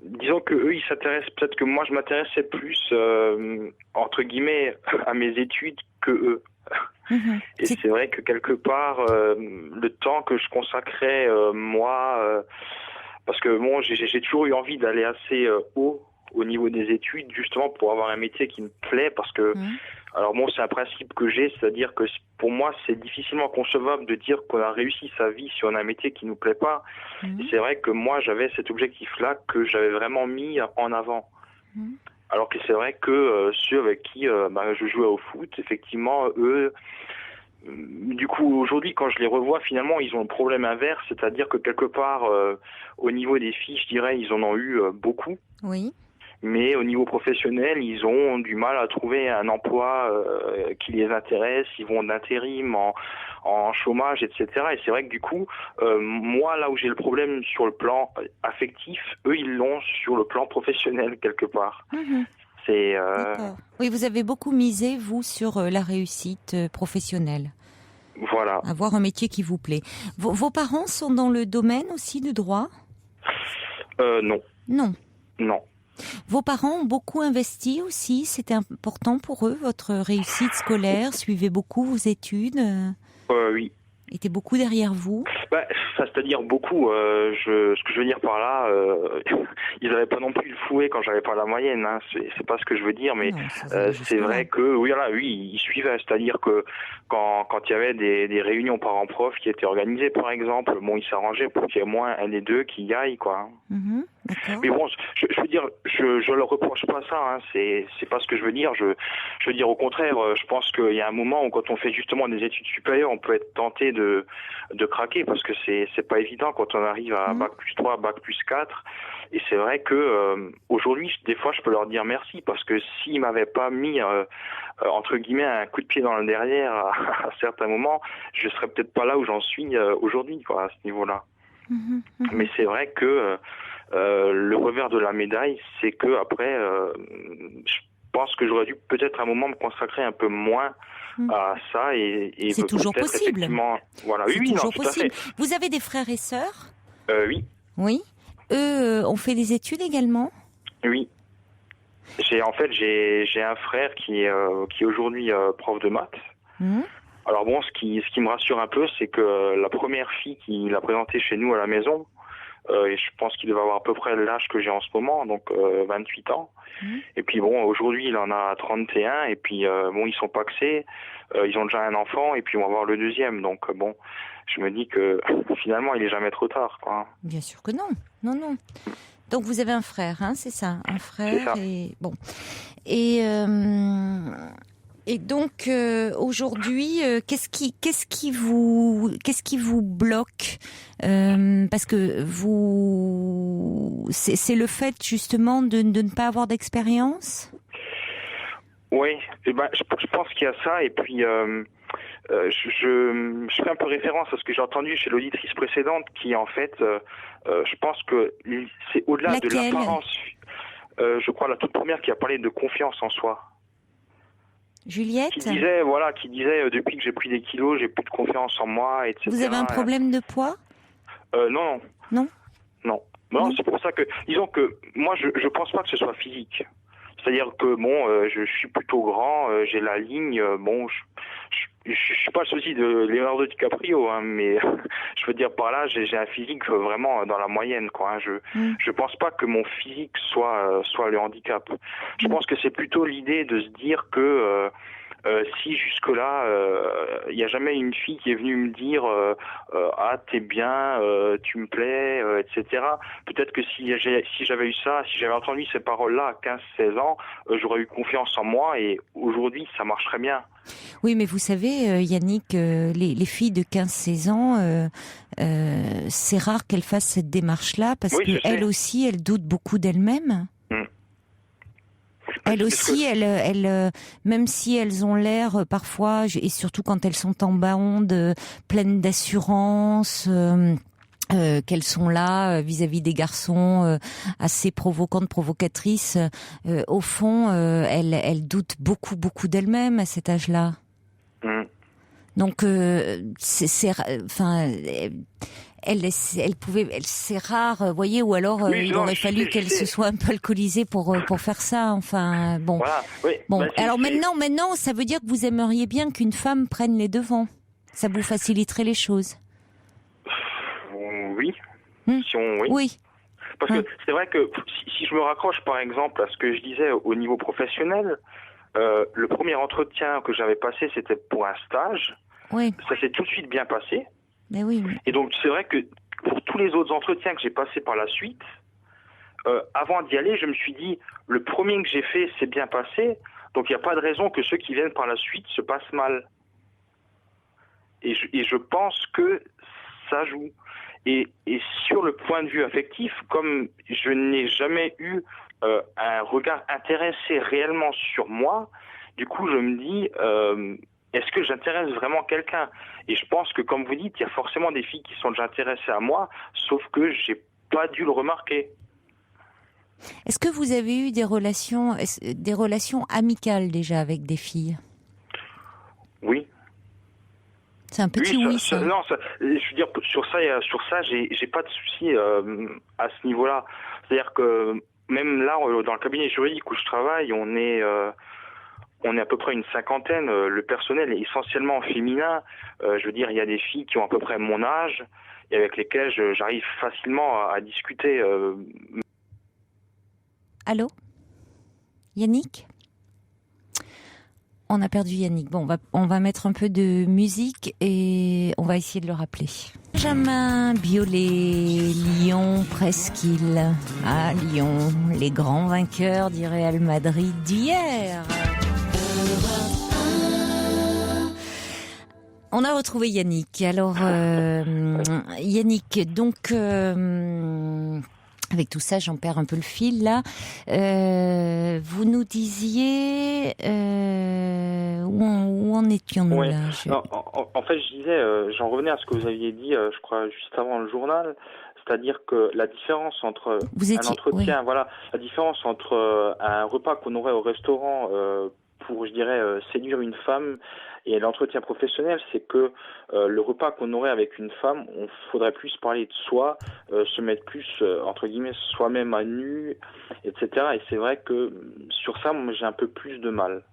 Disons que eux, ils s'intéressent. Peut-être que moi, je m'intéressais plus entre guillemets à mes études que eux. Et c'est vrai que quelque part, le temps que je consacrais moi. Parce que bon, j'ai toujours eu envie d'aller assez haut au niveau des études, justement pour avoir un métier qui me plaît. Parce que, alors bon, c'est un principe que j'ai, c'est-à-dire que pour moi, c'est difficilement concevable de dire qu'on a réussi sa vie si on a un métier qui nous plaît pas. Et c'est vrai que moi, j'avais cet objectif-là que j'avais vraiment mis en avant. Alors que c'est vrai que ceux avec qui je jouais au foot, effectivement, eux. Du coup, aujourd'hui, quand je les revois, finalement, ils ont le problème inverse, c'est-à-dire que quelque part, au niveau des filles, je dirais, ils en ont eu beaucoup. Oui. Mais au niveau professionnel, ils ont du mal à trouver un emploi qui les intéresse. Ils vont d'intérim en chômage, etc. Et c'est vrai que du coup, moi, là où j'ai le problème sur le plan affectif, eux, ils l'ont sur le plan professionnel, quelque part. D'accord. Oui, vous avez beaucoup misé, vous, sur la réussite professionnelle. Voilà. Avoir un métier qui vous plaît. Vos parents sont dans le domaine aussi du droit ? Non. Non. Vos parents ont beaucoup investi aussi ? C'était important pour eux, votre réussite scolaire ? Suivaient beaucoup vos études ? Oui. Étaient beaucoup derrière vous ? C'est-à-dire beaucoup. Ce que je veux dire par là, ils n'avaient pas non plus le fouet quand j'avais pas la moyenne. Hein. C'est pas ce que je veux dire, mais c'est vrai que oui, ils suivaient. C'est-à-dire que quand il y avait des réunions parents-prof qui étaient organisées, par exemple, bon, ils s'arrangeaient pour qu'il y ait au moins un des deux qui y aille, quoi. Mais bon, je veux dire, je leur reproche pas ça. Hein. C'est pas ce que je veux dire. Je veux dire au contraire. Je pense qu'il y a un moment où quand on fait justement des études supérieures, on peut être tenté de craquer parce que c'est pas évident quand on arrive à bac plus 3, bac plus 4. Et c'est vrai que aujourd'hui, des fois, je peux leur dire merci parce que s'ils m'avaient pas mis entre guillemets un coup de pied dans le derrière à certains moments, je serais peut-être pas là où j'en suis aujourd'hui, quoi, à ce niveau-là. Mais c'est vrai que le revers de la médaille, c'est que après, je pense que j'aurais dû peut-être à un moment me consacrer un peu moins à ça et c'est toujours possible. Voilà, c'est toujours possible. Vous avez des frères et sœurs ? Oui. Oui. Eux ont fait des études également ? Oui. J'ai un frère qui est aujourd'hui prof de maths. Alors bon, ce qui me rassure un peu, c'est que la première fille qui l'a présentée chez nous à la maison, et je pense qu'il devait avoir à peu près l'âge que j'ai en ce moment, donc 28 ans. Et puis bon, aujourd'hui il en a 31, et puis bon, ils sont pacsés, ils ont déjà un enfant, et puis on va avoir le deuxième, donc bon, je me dis que finalement il est jamais trop tard, quoi. Bien sûr que non. Donc vous avez un frère, hein, c'est ça, un frère. C'est ça. Et bon. Et donc aujourd'hui, qu'est-ce qui vous bloque parce que c'est le fait justement de ne pas avoir d'expérience. Oui, je pense qu'il y a ça, et puis je fais un peu référence à ce que j'ai entendu chez l'auditrice précédente qui, en fait, je pense que c'est au-delà de l'apparence. Je crois la toute première qui a parlé de confiance en soi. Juliette ? Qui disait, depuis que j'ai pris des kilos, j'ai plus de confiance en moi, etc. Vous avez un problème de poids ? Non. Non ? Non, c'est pour ça que, disons que moi, je pense pas que ce soit physique. C'est-à-dire que, je suis plutôt grand, j'ai la ligne, je suis pas le souci de Leonardo DiCaprio, hein, mais je veux dire par là, j'ai un physique vraiment dans la moyenne, quoi. Hein. Je pense pas que mon physique soit le handicap. Je pense que c'est plutôt l'idée de se dire que si jusque-là, il n'y a jamais une fille qui est venue me dire ah t'es bien, tu me plais, etc. Peut-être que si j'avais eu ça, si j'avais entendu ces paroles-là à 15-16 ans, j'aurais eu confiance en moi et aujourd'hui ça marcherait bien. Oui, mais vous savez, Yannick, les filles de 15-16 ans, c'est rare qu'elles fassent cette démarche-là parce qu'elles aussi, elles doutent beaucoup d'elles-mêmes. Elles aussi, elles, même si elles ont l'air parfois, et surtout quand elles sont en bande, pleines d'assurance, qu'elles sont là vis-à-vis des garçons assez provocantes, provocatrices, au fond, elles doutent beaucoup d'elles-mêmes à cet âge-là. Donc, c'est rare, voyez, ou alors il aurait fallu qu'elle se soit un peu alcoolisée pour faire ça. Enfin, bon. Voilà, oui. Bon, alors maintenant, ça veut dire que vous aimeriez bien qu'une femme prenne les devants. Ça vous faciliterait les choses. Oui. Oui. Parce que c'est vrai que si je me raccroche par exemple à ce que je disais au niveau professionnel, le premier entretien que j'avais passé, c'était pour un stage. Oui. Ça s'est tout de suite bien passé. Mais oui. Et donc c'est vrai que pour tous les autres entretiens que j'ai passés par la suite, avant d'y aller, je me suis dit, le premier que j'ai fait s'est bien passé, donc il n'y a pas de raison que ceux qui viennent par la suite se passent mal. Et je pense que ça joue. Et sur le point de vue affectif, comme je n'ai jamais eu un regard intéressé réellement sur moi, du coup je me dis, est-ce que j'intéresse vraiment quelqu'un ? Et je pense que, comme vous dites, il y a forcément des filles qui sont déjà intéressées à moi, sauf que j'ai pas dû le remarquer. Est-ce que vous avez eu des relations amicales déjà avec des filles ? Oui. C'est un petit oui, ça. Non, je veux dire, sur ça, j'ai pas de souci à ce niveau-là. C'est-à-dire que même là, dans le cabinet juridique où je travaille, on est à peu près une cinquantaine. Le personnel est essentiellement féminin. Je veux dire, il y a des filles qui ont à peu près mon âge et avec lesquelles j'arrive facilement à discuter. Allô ? Yannick ? On a perdu Yannick. Bon, on va mettre un peu de musique et on va essayer de le rappeler. Benjamin Biolay, Lyon, presqu'île. Ah, Lyon, les grands vainqueurs du Real Madrid d'hier. On a retrouvé Yannick. Alors, Yannick, donc... avec tout ça, j'en perds un peu le fil, là. Vous nous disiez... où en étions-nous, là en fait, je disais, j'en revenais à ce que vous aviez dit, je crois, juste avant le journal, c'est-à-dire que la différence entre un entretien, voilà, la différence entre un repas qu'on aurait au restaurant pour, je dirais, séduire une femme et l'entretien professionnel, c'est que le repas qu'on aurait avec une femme, on faudrait plus parler de soi, se mettre plus, entre guillemets, soi-même à nu, etc. Et c'est vrai que sur ça, moi, j'ai un peu plus de mal.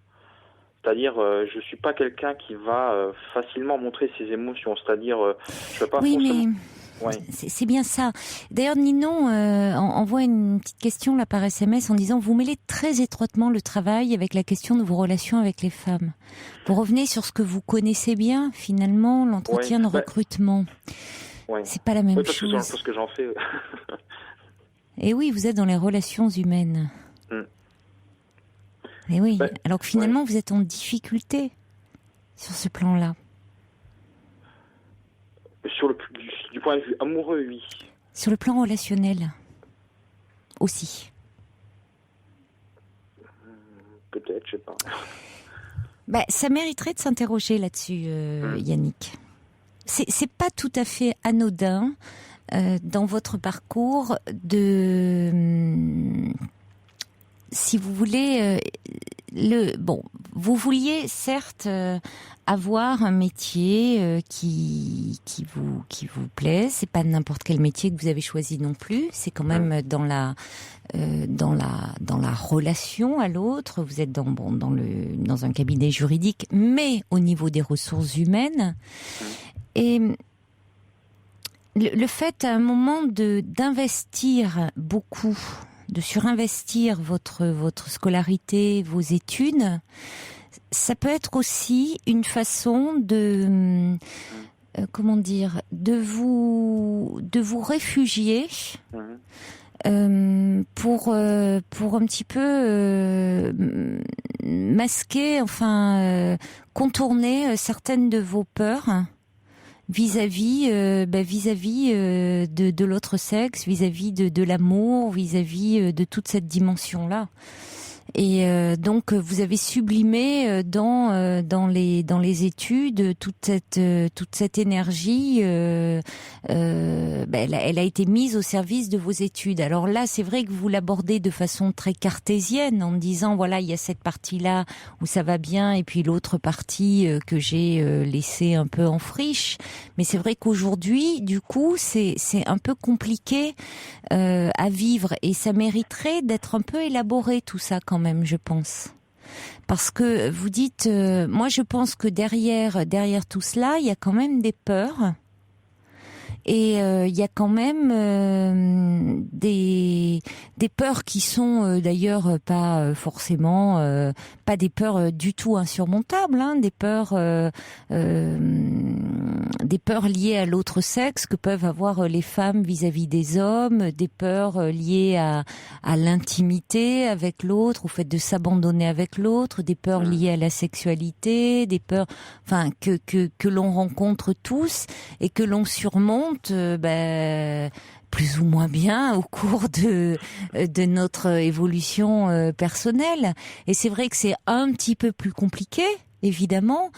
C'est-à-dire, je suis pas quelqu'un qui va facilement montrer ses émotions. C'est-à-dire, je vais pas forcément... Ouais. C'est bien ça. D'ailleurs, Ninon envoie une petite question là par SMS en disant: vous mêlez très étroitement le travail avec la question de vos relations avec les femmes. Vous revenez sur ce que vous connaissez bien, finalement, l'entretien de recrutement. C'est pas la même chose. Parce que j'en fais. Et oui, vous êtes dans les relations humaines. Et oui. Alors que finalement, vous êtes en difficulté sur ce plan-là. Du point de vue amoureux, oui. Sur le plan relationnel aussi. Peut-être, je sais pas. Ça mériterait de s'interroger là-dessus, Yannick. C'est pas tout à fait anodin dans votre parcours de, si vous voulez, vous vouliez certes avoir un métier qui vous plaît. C'est pas n'importe quel métier que vous avez choisi non plus. C'est quand même dans la relation à l'autre. Vous êtes dans un cabinet juridique, mais au niveau des ressources humaines. Et le fait à un moment d'investir beaucoup, de surinvestir votre scolarité, vos études, ça peut être aussi une façon de de vous réfugier pour un petit peu masquer, contourner certaines de vos peurs vis-à-vis de l'autre sexe, vis-à-vis de l'amour, vis-à-vis de toute cette dimension-là. Et donc vous avez sublimé dans les études toute cette énergie. Elle a été mise au service de vos études. Alors là, c'est vrai que vous l'abordez de façon très cartésienne, en me disant voilà, il y a cette partie-là où ça va bien, et puis l'autre partie que j'ai laissée un peu en friche. Mais c'est vrai qu'aujourd'hui, du coup, c'est un peu compliqué à vivre, et ça mériterait d'être un peu élaboré tout ça quand même, je pense. Parce que vous dites, moi je pense que derrière tout cela, il y a quand même des peurs. Et il y a quand même des peurs qui sont d'ailleurs pas forcément pas des peurs du tout insurmontables, hein, des peurs liées à l'autre sexe que peuvent avoir les femmes vis-à-vis des hommes, des peurs liées à l'intimité avec l'autre, au fait de s'abandonner avec l'autre, des peurs liées à la sexualité, des peurs que l'on rencontre tous et que l'on surmonte plus ou moins bien au cours de notre évolution personnelle. Et c'est vrai que c'est un petit peu plus compliqué, évidemment,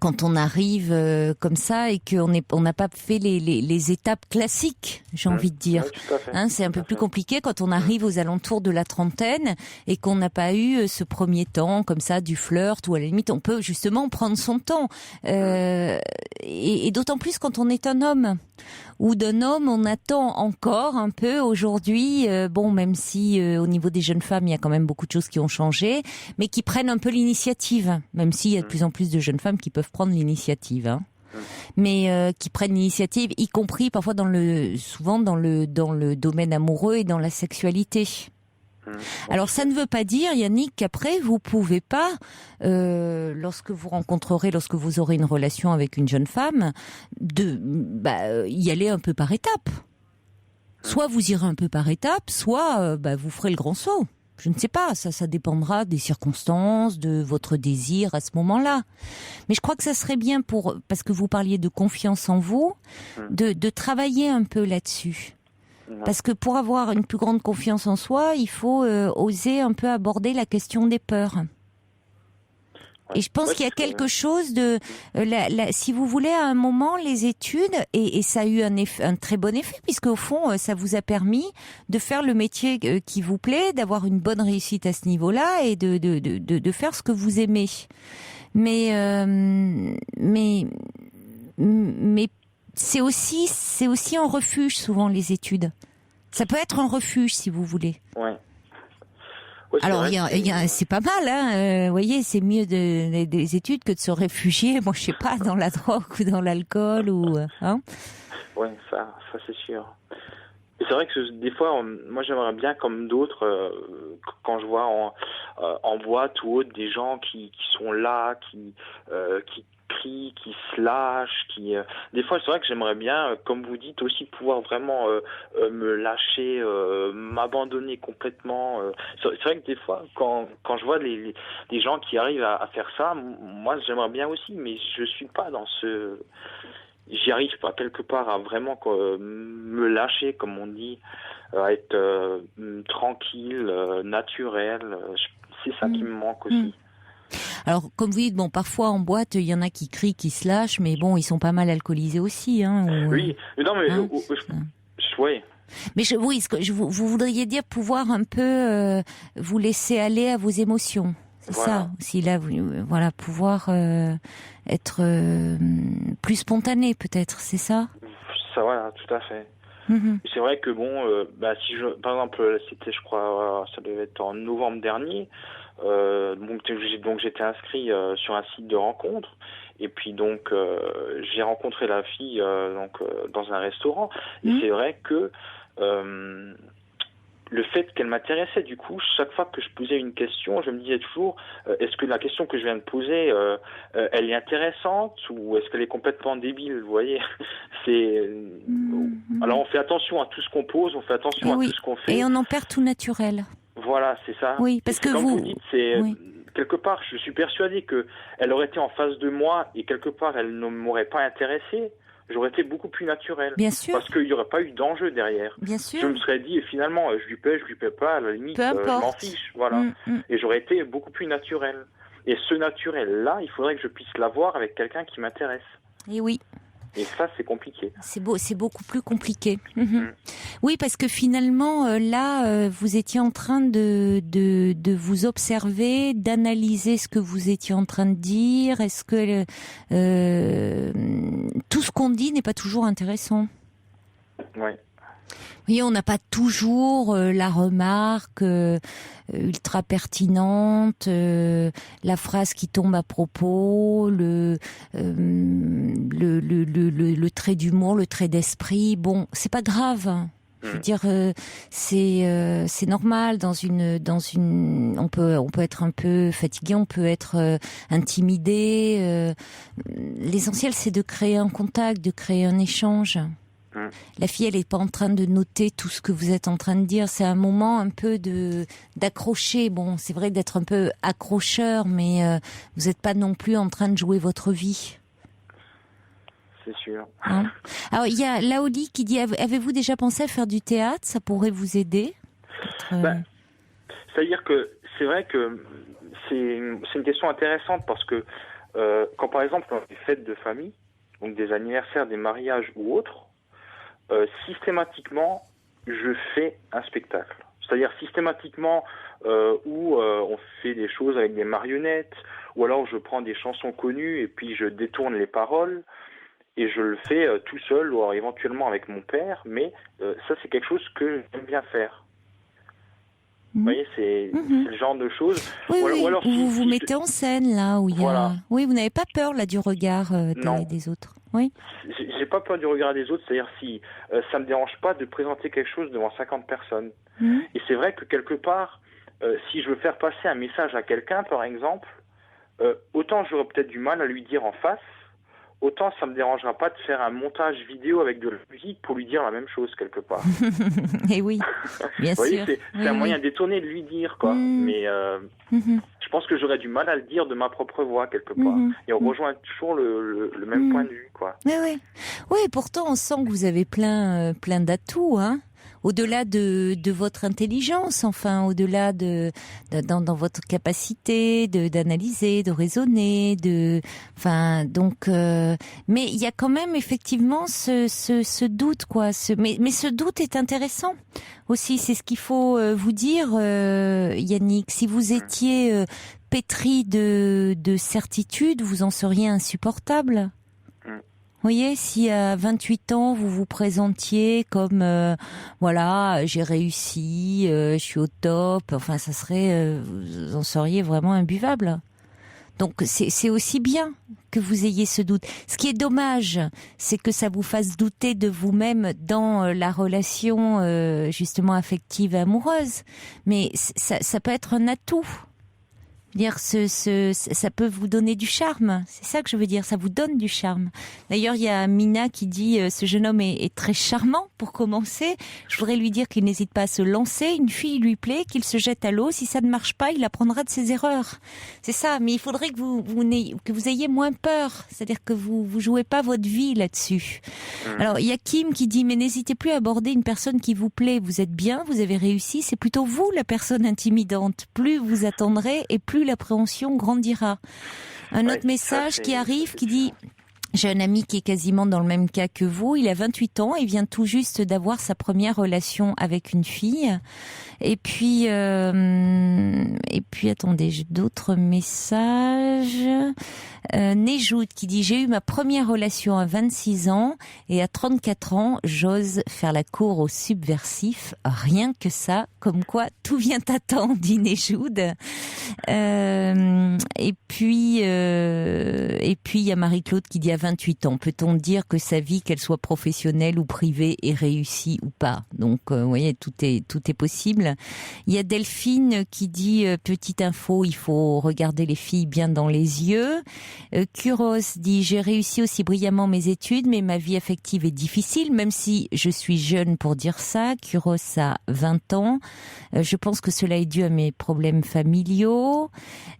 quand on arrive comme ça et qu'on n'a pas fait les étapes classiques, j'ai envie de dire. Oui, c'est un peu plus compliqué quand on arrive aux alentours de la trentaine et qu'on n'a pas eu ce premier temps comme ça du flirt, où à la limite on peut justement prendre son temps. Et d'autant plus quand on est un homme. Ou d'un homme, on attend encore un peu aujourd'hui, même si au niveau des jeunes femmes, il y a quand même beaucoup de choses qui ont changé, mais qui prennent un peu l'initiative, même s'il y a de plus en plus de jeunes femmes qui peuvent prendre l'initiative, hein. Mais qui prennent l'initiative, y compris parfois souvent dans le domaine amoureux et dans la sexualité. Alors ça ne veut pas dire, Yannick, qu'après vous pouvez pas, lorsque vous aurez une relation avec une jeune femme, y aller un peu par étapes. Soit vous irez un peu par étapes, soit vous ferez le grand saut. Je ne sais pas, ça dépendra des circonstances, de votre désir à ce moment-là. Mais je crois que ça serait bien parce que vous parliez de confiance en vous, de travailler un peu là-dessus. Parce que pour avoir une plus grande confiance en soi, il faut oser un peu aborder la question des peurs. Et je pense qu'il y a quelque chose de... si vous voulez, à un moment, les études, et ça a eu un très bon effet, puisque au fond, ça vous a permis de faire le métier qui vous plaît, d'avoir une bonne réussite à ce niveau-là, et de faire ce que vous aimez. Mais c'est aussi un refuge, souvent, les études. Ça peut être un refuge, si vous voulez. Ouais. Alors, c'est pas mal, hein. Vous voyez, c'est mieux des études que de se réfugier, je sais pas, dans la drogue ou dans l'alcool ou, hein. Ouais, ça c'est sûr. Et c'est vrai que des fois, moi j'aimerais bien, comme d'autres, quand je vois en boîte ou autre des gens qui sont là, qui crient, qui se lâchent, des fois c'est vrai que j'aimerais bien, comme vous dites aussi, pouvoir vraiment me lâcher, m'abandonner complètement. C'est vrai que des fois, quand je vois les gens qui arrivent à faire ça, moi j'aimerais bien aussi, mais je suis pas dans j'y arrive pas quelque part à vraiment me lâcher, comme on dit, à être tranquille, naturel. C'est ça qui me manque aussi. Alors, comme vous dites, bon, parfois en boîte, il y en a qui crient, qui se lâchent, mais bon, ils sont pas mal alcoolisés aussi, hein. Oui, non, mais oui. Mais oui, vous voudriez dire pouvoir un peu vous laisser aller à vos émotions. C'est ça. Si là, voilà, pouvoir être plus spontané, peut-être. C'est ça. Ça, voilà, tout à fait. C'est vrai que bon, si par exemple, c'était, je crois, ça devait être en novembre dernier. Donc j'étais inscrit sur un site de rencontre. Et puis donc j'ai rencontré la fille dans un restaurant. Et c'est vrai que le fait qu'elle m'intéressait, du coup, chaque fois que je posais une question, je me disais toujours, est-ce que la question que je viens de poser, elle est intéressante ou est-ce qu'elle est complètement débile, vous voyez? Alors on fait attention à tout ce qu'on pose, on fait attention à tout ce qu'on fait. Et on en perd tout naturel. Voilà, c'est ça. Oui, parce que vous dites, quelque part, je suis persuadé que elle aurait été en face de moi et quelque part, elle ne m'aurait pas intéressé. J'aurais été beaucoup plus naturel. Bien sûr. Parce qu'il n'y aurait pas eu d'enjeu derrière. Bien sûr. Je me serais dit, finalement, je lui paie pas, à la limite, je m'en fiche. Voilà. Et j'aurais été beaucoup plus naturel. Et ce naturel-là, il faudrait que je puisse l'avoir avec quelqu'un qui m'intéresse. Et oui. Et ça, c'est compliqué. C'est beaucoup plus compliqué. Oui, parce que finalement, là, vous étiez en train de vous observer, d'analyser ce que vous étiez en train de dire. Est-ce que tout ce qu'on dit n'est pas toujours intéressant? Oui. Vous voyez, on n'a pas toujours la remarque ultra pertinente, la phrase qui tombe à propos, le trait d'humour, le trait d'esprit. Bon, c'est pas grave. Je veux dire, c'est normal dans une. On peut être un peu fatigué, on peut être intimidé. L'essentiel, c'est de créer un contact, de créer un échange. La fille, elle est pas en train de noter tout ce que vous êtes en train de dire. C'est un moment un peu d'accrocher. Bon, c'est vrai d'être un peu accrocheur, mais vous n'êtes pas non plus en train de jouer votre vie. C'est sûr. Hein? Alors, il y a Laoli qui dit, avez-vous déjà pensé à faire du théâtre? Ça pourrait vous aider? C'est-à-dire que c'est vrai que c'est une question intéressante parce que quand par exemple on a des fêtes de famille, donc des anniversaires, des mariages ou autres, systématiquement, je fais un spectacle. C'est-à-dire systématiquement où on fait des choses avec des marionnettes, ou alors je prends des chansons connues et puis je détourne les paroles, et je le fais tout seul, ou alors éventuellement avec mon père, mais ça c'est quelque chose que j'aime bien faire. Vous voyez, c'est le genre de choses. Oui, ou alors, vous mettez en scène là où il y a. Oui, vous n'avez pas peur là du regard des autres. Oui. J'ai pas peur du regard des autres, c'est-à-dire si ça me dérange pas de présenter quelque chose devant 50 personnes. Et c'est vrai que quelque part, si je veux faire passer un message à quelqu'un, par exemple, autant j'aurais peut-être du mal à lui dire en face, autant ça me dérangera pas de faire un montage vidéo avec de la musique pour lui dire la même chose quelque part. Et oui, bien sûr. Vous voyez, c'est un moyen détourné de lui dire, quoi. Mais je pense que j'aurais du mal à le dire de ma propre voix quelque part. Et on rejoint toujours le même point de vue, quoi. Oui, pourtant on sent que vous avez plein d'atouts, hein. Au-delà de votre intelligence, enfin, au-delà dans votre capacité d'analyser, de raisonner, mais il y a quand même effectivement ce doute, quoi. Mais ce doute est intéressant aussi. C'est ce qu'il faut vous dire, Yannick. Si vous étiez pétri de certitude, vous en seriez insupportable. Vous voyez, si à 28 ans, vous vous présentiez comme, j'ai réussi, je suis au top, enfin, ça serait, vous en seriez vraiment imbuvable. Donc, c'est aussi bien que vous ayez ce doute. Ce qui est dommage, c'est que ça vous fasse douter de vous-même dans la relation, justement, affective et amoureuse. Mais ça peut être un atout. Dire ça peut vous donner du charme, c'est ça que je veux dire, ça vous donne du charme. D'ailleurs, il y a Mina qui dit ce jeune homme est très charmant pour commencer. Je voudrais lui dire qu'il n'hésite pas à se lancer. Une fille lui plaît, qu'il se jette à l'eau. Si ça ne marche pas, il apprendra de ses erreurs. C'est ça. Mais il faudrait que vous ayez moins peur, c'est-à-dire que vous jouez pas votre vie là-dessus. Alors il y a Kim qui dit mais n'hésitez plus à aborder une personne qui vous plaît. Vous êtes bien, vous avez réussi. C'est plutôt vous la personne intimidante. Plus vous attendrez et plus plus l'appréhension grandira. Un autre message qui arrive qui dit... J'ai un ami qui est quasiment dans le même cas que vous. Il a 28 ans et vient tout juste d'avoir sa première relation avec une fille. Et puis attendez, j'ai d'autres messages. Nejoud qui dit « J'ai eu ma première relation à 26 ans et à 34 ans, j'ose faire la cour aux subversifs. Rien que ça, comme quoi tout vient à temps, dit Nejoud. Et puis, il y a Marie-Claude qui dit à 28 ans, peut-on dire que sa vie, qu'elle soit professionnelle ou privée, est réussie ou pas? Donc, vous voyez, tout est possible. Il y a Delphine qui dit, petite info, il faut regarder les filles bien dans les yeux. Kuros dit, j'ai réussi aussi brillamment mes études, mais ma vie affective est difficile, même si je suis jeune pour dire ça. Kuros a 20 ans. Je pense que cela est dû à mes problèmes familiaux.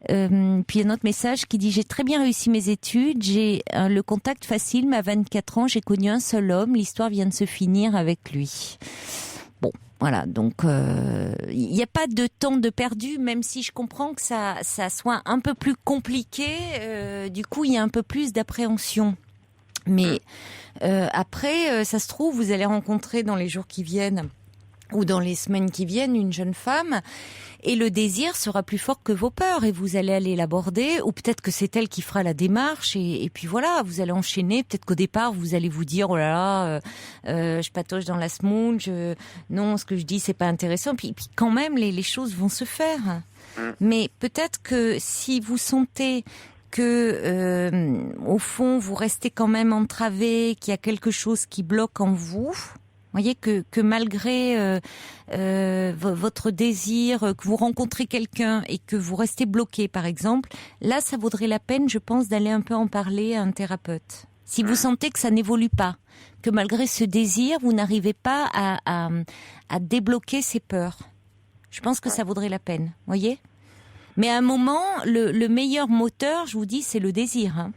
Puis il y a un autre message qui dit, j'ai très bien réussi mes études, j'ai le contact facile, mais à 24 ans, j'ai connu un seul homme, l'histoire vient de se finir avec lui. Bon, voilà, donc il n'y a pas de temps de perdu, même si je comprends que ça soit un peu plus compliqué, du coup il y a un peu plus d'appréhension. Mais après, ça se trouve, vous allez rencontrer dans les jours qui viennent ou dans les semaines qui viennent une jeune femme et le désir sera plus fort que vos peurs et vous allez aller l'aborder ou peut-être que c'est elle qui fera la démarche et puis voilà, vous allez enchaîner. Peut-être qu'au départ vous allez vous dire oh là là, je patauge dans la semoule, non, ce que je dis c'est pas intéressant. Puis quand même les choses vont se faire. Mais peut-être que si vous sentez que au fond vous restez quand même entravé, qu'il y a quelque chose qui bloque en vous. Vous voyez que malgré votre désir, que vous rencontrez quelqu'un et que vous restez bloqué, par exemple, là, ça vaudrait la peine, je pense, d'aller un peu en parler à un thérapeute. Si vous sentez que ça n'évolue pas, que malgré ce désir, vous n'arrivez pas à débloquer ces peurs, je pense que ça vaudrait la peine. Vous voyez ? Mais à un moment, le meilleur moteur, je vous dis, c'est le désir. Hein.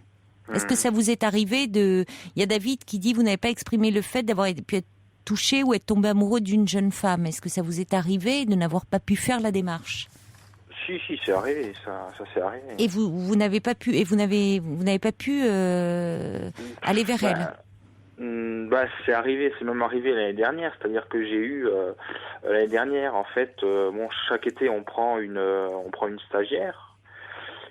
Est-ce que ça vous est arrivé Il y a David qui dit, vous n'avez pas exprimé le fait d'avoir pu être touché ou être tombé amoureux d'une jeune femme. Est-ce que ça vous est arrivé de n'avoir pas pu faire la démarche? Si, c'est arrivé, ça s'est arrivé. Et vous n'avez pas pu, aller vers elle? C'est arrivé, c'est même arrivé l'année dernière, c'est-à-dire que j'ai eu l'année dernière, en fait, chaque été on prend une stagiaire,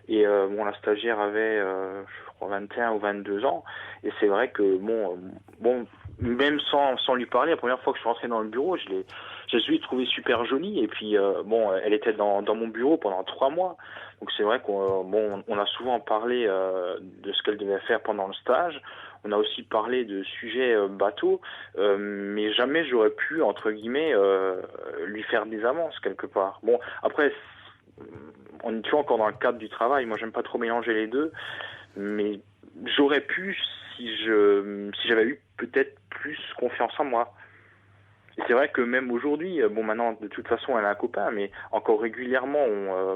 et la stagiaire avait, je crois, 21 ou 22 ans, et c'est vrai que même sans lui parler, la première fois que je suis rentré dans le bureau, je l'ai trouvée super jolie, et puis elle était dans mon bureau pendant 3 mois, donc c'est vrai qu'on a souvent parlé de ce qu'elle devait faire pendant le stage. On a aussi parlé de sujets bateaux, mais jamais j'aurais pu, entre guillemets, lui faire des avances quelque part. Bon, après, on est toujours encore dans le cadre du travail. Moi, j'aime pas trop mélanger les deux, mais j'aurais pu si j'avais eu peut-être plus confiance en moi. Et c'est vrai que même aujourd'hui, maintenant, de toute façon, elle a un copain, mais encore régulièrement,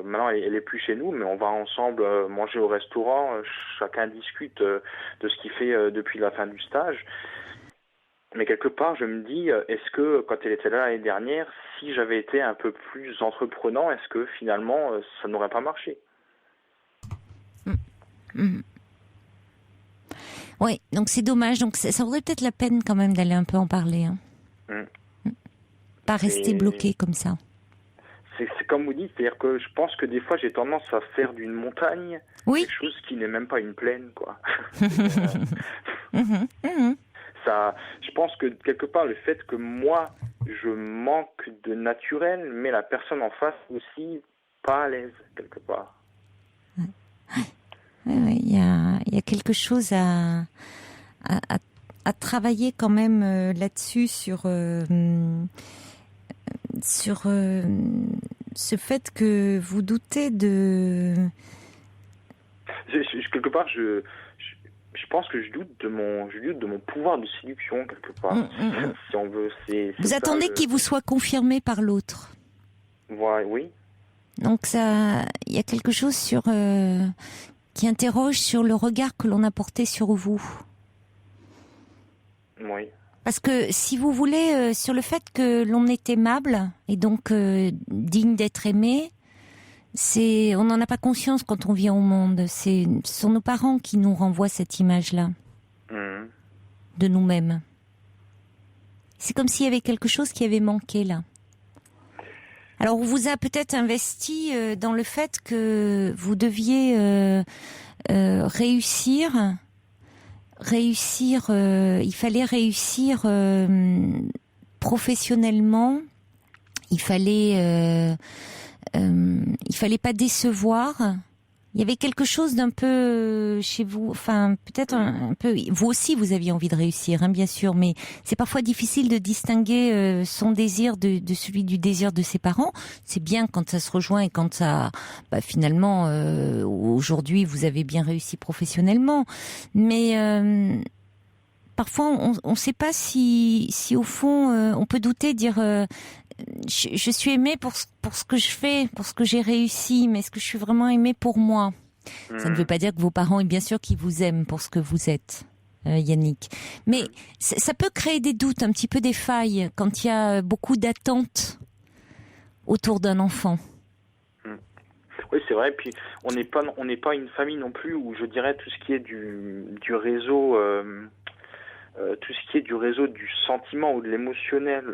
maintenant, elle est plus chez nous, mais on va ensemble manger au restaurant, chacun discute de ce qu'il fait depuis la fin du stage. Mais quelque part, je me dis, est-ce que, quand elle était là l'année dernière, si j'avais été un peu plus entreprenant, est-ce que finalement, ça n'aurait pas marché? Oui, donc c'est dommage. Donc ça vaudrait peut-être la peine quand même d'aller un peu en parler. Hein. Pas rester bloqué comme ça. C'est comme vous dites, c'est-à-dire que je pense que des fois j'ai tendance à faire d'une montagne quelque chose qui n'est même pas une plaine, quoi. Ça, je pense que quelque part le fait que moi je manque de naturel, mais la personne en face aussi pas à l'aise quelque part. Il y a quelque chose à travailler quand même là-dessus sur ce fait que vous doutez de... Quelque part, je pense que je doute de mon pouvoir de séduction, quelque part. Si on veut, vous attendez qu'il vous soit confirmé par l'autre. Oui. Donc il y a quelque chose qui interroge sur le regard que l'on a porté sur vous. Oui. Parce que si vous voulez, sur le fait que l'on est aimable et donc digne d'être aimé, on n'en a pas conscience quand on vient au monde. Ce sont nos parents qui nous renvoient cette image-là de nous-mêmes. C'est comme s'il y avait quelque chose qui avait manqué là. Alors on vous a peut-être investi dans le fait que vous deviez réussir. Il fallait réussir professionnellement. Il fallait pas décevoir. Il y avait quelque chose d'un peu chez vous, enfin peut-être un peu. Vous aussi, vous aviez envie de réussir, hein, bien sûr, mais c'est parfois difficile de distinguer son désir de celui du désir de ses parents. C'est bien quand ça se rejoint et quand ça, finalement, aujourd'hui, vous avez bien réussi professionnellement, mais parfois on ne sait pas si au fond on peut douter, dire. Je suis aimée pour ce que je fais, pour ce que j'ai réussi, mais est-ce que je suis vraiment aimée pour moi ? Ça ne veut pas dire que vos parents, bien sûr, qu'ils vous aiment pour ce que vous êtes, Yannick. Mais ça peut créer des doutes, un petit peu des failles, quand il y a beaucoup d'attentes autour d'un enfant. Oui, c'est vrai. Puis on n'est pas une famille non plus où je dirais tout ce qui est du réseau. Tout ce qui est du réseau du sentiment ou de l'émotionnel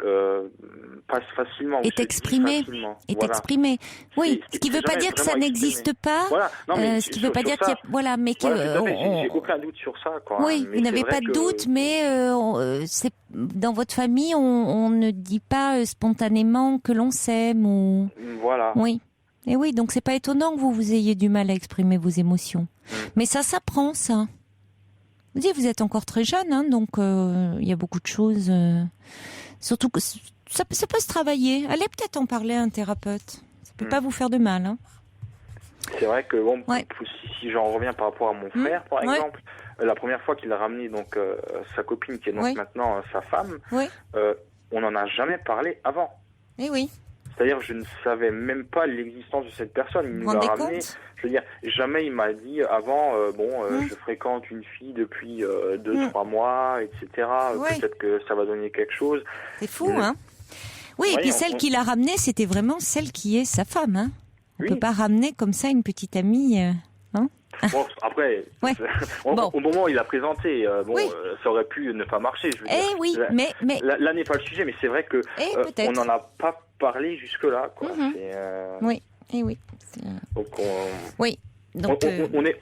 passe facilement. Est exprimé. Exprimé. Oui, ce qui ne veut pas dire que ça n'existe pas. Voilà. Non, mais ce qui ne veut pas dire qu'il y a... Voilà, mais que... j'ai aucun doute sur ça, quoi. Oui, vous n'avez pas de doute, mais dans votre famille, on ne dit pas spontanément que l'on s'aime ou... Voilà. Oui. Et oui, donc c'est pas étonnant que vous ayez du mal à exprimer vos émotions. Mais ça s'apprend, ça. Vous êtes encore très jeune, hein, donc il y a beaucoup de choses. Surtout que ça peut se travailler. Allez peut-être en parler à un thérapeute. Ça peut pas vous faire de mal. Hein. C'est vrai que si j'en reviens par rapport à mon frère, par exemple, la première fois qu'il a ramené donc sa copine, qui est donc maintenant sa femme, on n'en a jamais parlé avant. Eh oui. C'est-à-dire, je ne savais même pas l'existence de cette personne. Il nous l'a ramené. Je veux dire, jamais il m'a dit avant, je fréquente une fille depuis 2-3 mois, etc. Peut-être que ça va donner quelque chose. C'est fou, hein? Oui, et puis celle qui l'a ramenée, c'était vraiment celle qui est sa femme, hein? On peut pas ramener comme ça une petite amie, hein? Bon, après, au moment où il a présenté, ça aurait pu ne pas marcher. Je veux dire. Mais là n'est pas le sujet, mais c'est vrai que on n'en a pas parlé jusque-là, quoi. Oui, et oui. Donc oui. Donc on est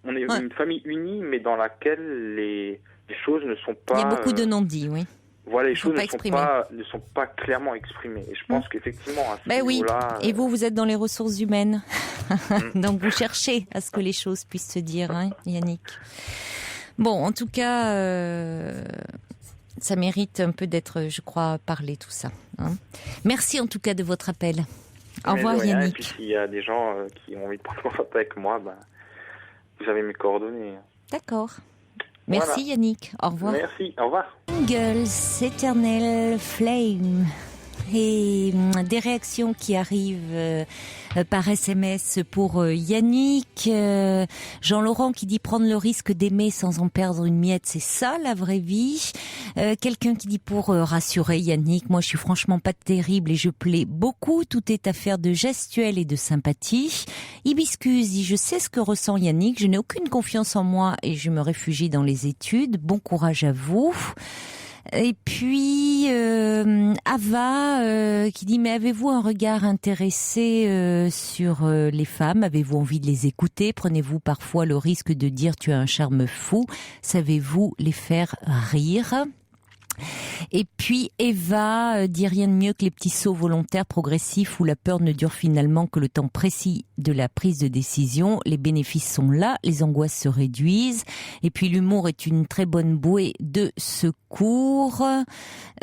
une famille unie, mais dans laquelle les choses ne sont pas. Il y a beaucoup de non-dits, oui. Voilà, les choses ne sont pas clairement exprimées. Et je pense qu'effectivement, à ce niveau-là... Et vous êtes dans les ressources humaines. Donc vous cherchez à ce que les choses puissent se dire, hein, Yannick. Bon, en tout cas, ça mérite un peu d'être, je crois, parlé tout ça. Hein. Merci en tout cas de votre appel. Au revoir, Yannick. Et puis s'il y a des gens qui ont envie de prendre contact avec moi, vous avez mes coordonnées. D'accord. Merci voilà. Yannick, au revoir. Merci, au revoir. Girls, Eternal Flame. Et des réactions qui arrivent par SMS pour Yannick. Jean-Laurent qui dit prendre le risque d'aimer sans en perdre une miette, c'est ça la vraie vie. Quelqu'un qui dit pour rassurer Yannick, moi je suis franchement pas terrible et je plais beaucoup, tout est affaire de gestuelle et de sympathie. Hibiscus dit je sais ce que ressent Yannick, je n'ai aucune confiance en moi et je me réfugie dans les études, bon courage à vous. Et puis Ava qui dit mais avez-vous un regard intéressé sur les femmes, avez-vous envie de les écouter, prenez-vous parfois le risque de dire tu as un charme fou, savez-vous les faire rire? Et puis Eva dit rien de mieux que les petits sauts volontaires progressifs où la peur ne dure finalement que le temps précis de la prise de décision. Les bénéfices sont là, les angoisses se réduisent. Et puis l'humour est une très bonne bouée de secours.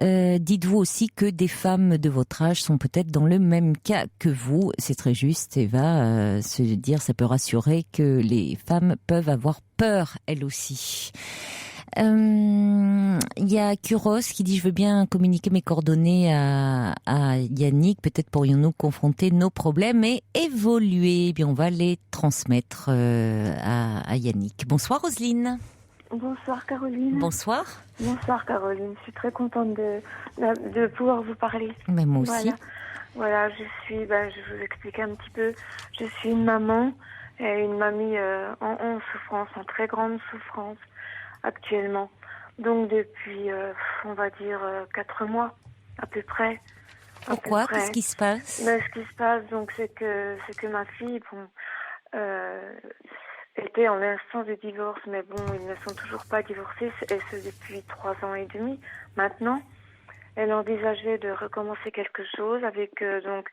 Dites-vous aussi que des femmes de votre âge sont peut-être dans le même cas que vous. C'est très juste, Eva, se dire ça peut rassurer que les femmes peuvent avoir peur elles aussi. Il y a Kuros qui dit je veux bien communiquer mes coordonnées à Yannick, peut-être pourrions-nous confronter nos problèmes et évoluer. Eh bien on va les transmettre à Yannick. Bonsoir Roselyne. Bonsoir Caroline. Bonsoir. Bonsoir Caroline, je suis très contente de pouvoir vous parler. Mais moi aussi. Voilà, je vous explique un petit peu. Je suis une maman, et une mamie en souffrance, en très grande souffrance actuellement. Donc depuis, on va dire 4 mois à peu près. Pourquoi? Qu'est-ce qui se passe? Ben, ce qui se passe, donc, c'est que ma fille, était en instance de divorce, mais bon, ils ne sont toujours pas divorcés, et ce depuis 3 ans et demi maintenant. Elle envisageait de recommencer quelque chose avec donc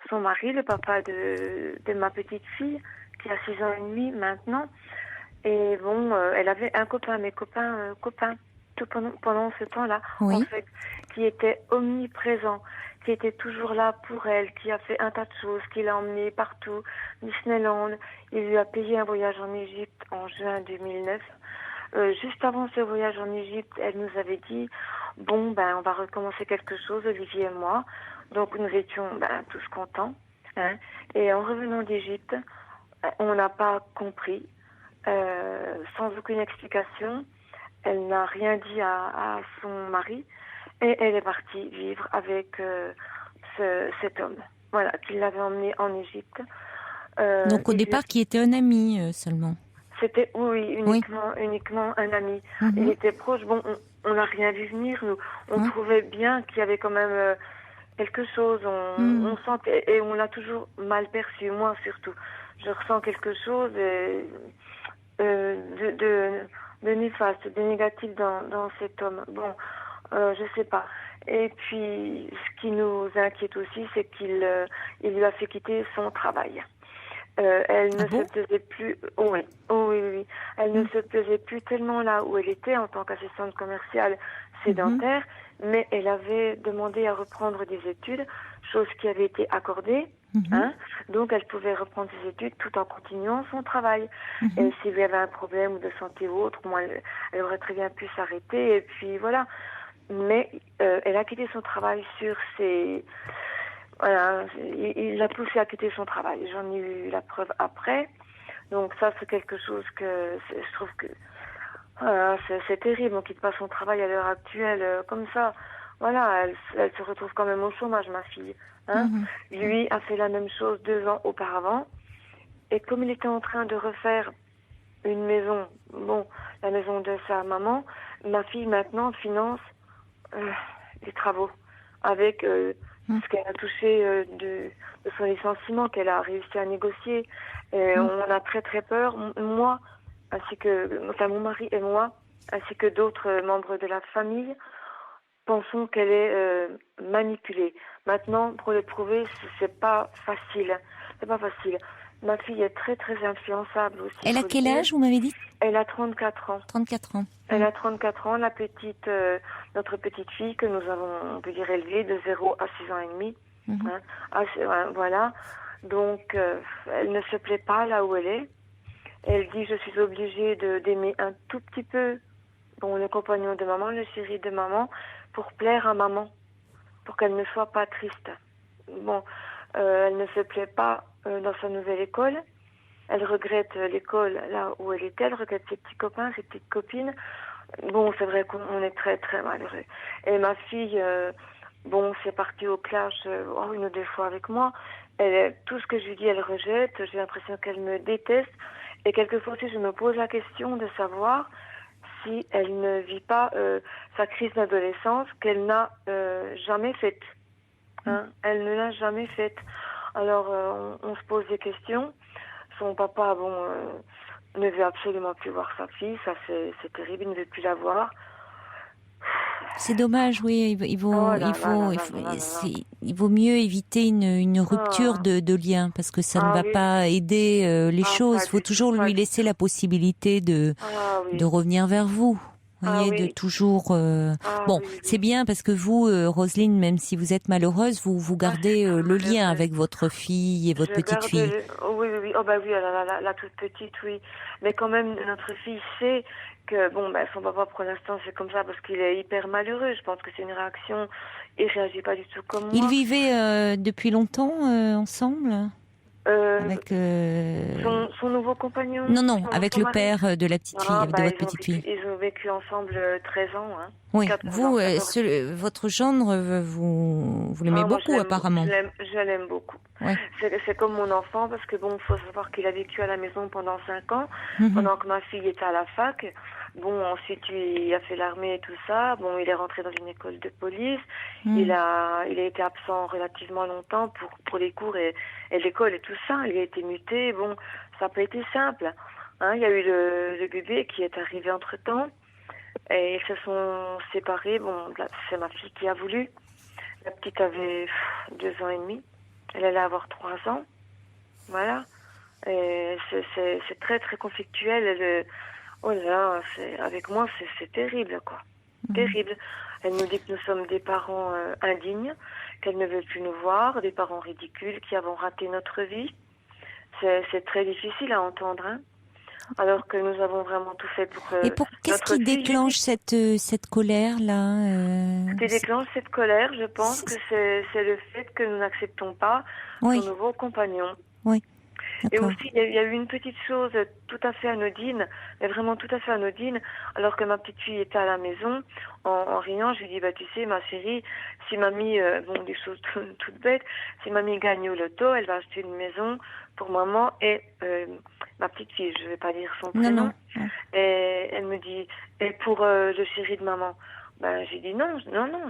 son mari, le papa de ma petite fille, qui a 6 ans et demi maintenant. Et bon, elle avait un copain, mes copains, tout pendant ce temps-là, oui. en fait, qui était omniprésent, qui était toujours là pour elle, qui a fait un tas de choses, qui l'a emmenée partout, Disneyland. Il lui a payé un voyage en Égypte en juin 2009. Juste avant ce voyage en Égypte, elle nous avait dit, bon, on va recommencer quelque chose, Olivier et moi. Donc nous étions tous contents. Hein. Et en revenant d'Égypte, on n'a pas compris, sans aucune explication. Elle n'a rien dit à son mari et elle est partie vivre avec cet homme, voilà, qui l'avait emmené en Égypte. Donc au départ, qui était un ami seulement. C'était uniquement un ami. Mm-hmm. Il était proche. Bon, on n'a rien vu venir. Nous, on trouvait bien qu'il y avait quand même quelque chose. On sentait, et on l'a toujours mal perçu. Moi surtout, je ressens quelque chose de néfaste, de négatif dans cet homme. Bon, je sais pas. Et puis, ce qui nous inquiète aussi, c'est qu'il lui a fait quitter son travail. Elle ne se plaisait plus. Oui. Elle ne se plaisait plus tellement là où elle était en tant qu'assistante commerciale sédentaire, mais elle avait demandé à reprendre des études, chose qui avait été accordée. Hein, donc elle pouvait reprendre ses études tout en continuant son travail. Et s'il y avait un problème de santé ou autre, elle aurait très bien pu s'arrêter. Et puis voilà. Mais elle a quitté son travail sur ses... Voilà, il l'a poussée à quitter son travail. J'en ai eu la preuve après. Donc ça, c'est quelque chose que je trouve que voilà, c'est terrible. On quitte pas son travail à l'heure actuelle comme ça. Voilà, elle se retrouve quand même au chômage, ma fille. Hein. Lui a fait la même chose 2 ans auparavant. Et comme il était en train de refaire une maison, la maison de sa maman, ma fille maintenant finance les travaux avec ce qu'elle a touché de son licenciement, qu'elle a réussi à négocier. Et on a très très peur. Moi, mon mari et moi, ainsi que d'autres membres de la famille, pensons qu'elle est manipulée. Maintenant, pour le prouver, c'est pas facile. C'est pas facile. Ma fille est très très influençable aussi. Elle a quel âge, vous m'avez dit? Elle a 34 ans. 34 ans. Elle a 34 ans, notre petite fille que nous avons, on peut dire, élevée de 0 à 6 ans et demi. Voilà. Donc, elle ne se plaît pas là où elle est. Elle dit, je suis obligée d'aimer un tout petit peu le compagnon de maman, le chéri de maman, pour plaire à maman, pour qu'elle ne soit pas triste. Elle ne se plaît pas dans sa nouvelle école. Elle regrette l'école là où elle était. Elle regrette ses petits copains, ses petites copines. C'est vrai qu'on est très très malheureux. Et ma fille, c'est parti au clash 1 ou 2 fois avec moi. Tout ce que je lui dis, elle rejette. J'ai l'impression qu'elle me déteste. Et quelquefois aussi, je me pose la question de savoir si elle ne vit pas sa crise d'adolescence qu'elle n'a jamais faite. Elle ne l'a jamais faite. Alors, on se pose des questions. Son papa, ne veut absolument plus voir sa fille. Ça, c'est terrible. Il ne veut plus la voir. C'est dommage, oui. Il vaut mieux éviter une rupture de lien parce que ça ne va pas aider les choses. Il faut toujours lui laisser la possibilité de revenir vers vous. Vous voyez, de toujours... c'est bien parce que vous, Roselyne, même si vous êtes malheureuse, vous gardez le lien avec votre fille et votre petite fille. Oui. La toute petite, oui. Mais quand même, notre fille sait que, son papa, pour l'instant, c'est comme ça parce qu'il est hyper malheureux. Je pense que c'est une réaction. Il réagit pas du tout comme moi. Ils vivaient depuis longtemps ensemble? Avec son nouveau compagnon. Non, avec le père de la petite fille, de votre petite fille. Ils ont vécu ensemble 13 ans. Hein. Oui, vous, votre gendre, vous l'aimez beaucoup apparemment. Je l'aime beaucoup. Ouais. C'est comme mon enfant parce que bon, faut savoir qu'il a vécu à la maison pendant 5 ans, pendant que ma fille était à la fac. Bon, ensuite il a fait l'armée et tout ça. Bon, il est rentré dans une école de police. Il a été absent relativement longtemps pour les cours et l'école et tout ça. Il a été muté. Bon, ça n'a pas été simple. Hein, il y a eu le bébé qui est arrivé entre-temps. Et ils se sont séparés. Bon, c'est ma fille qui a voulu. La petite avait 2 ans et demi. Elle allait avoir 3 ans. Voilà. Et c'est très, très conflictuel. Oh là là, avec moi, c'est terrible, quoi. Terrible. Elle nous dit que nous sommes des parents indignes, qu'elle ne veut plus nous voir, des parents ridicules qui avons raté notre vie. C'est très difficile à entendre, hein. Alors que nous avons vraiment tout fait pour et qu'est-ce qui déclenche cette colère-là Ce qui déclenche cette colère, je pense que c'est le fait que nous n'acceptons pas son nouveau compagnon. Oui. Et aussi, il y a eu une petite chose tout à fait anodine, mais vraiment tout à fait anodine, alors que ma petite fille était à la maison, en riant, je lui dis, tu sais, ma chérie, si mamie, des choses toutes bêtes, si mamie gagne au loto, elle va acheter une maison pour maman et ma petite fille, je vais pas dire son prénom. Non. Et elle me dit, et pour le chéri de maman. J'ai dit non,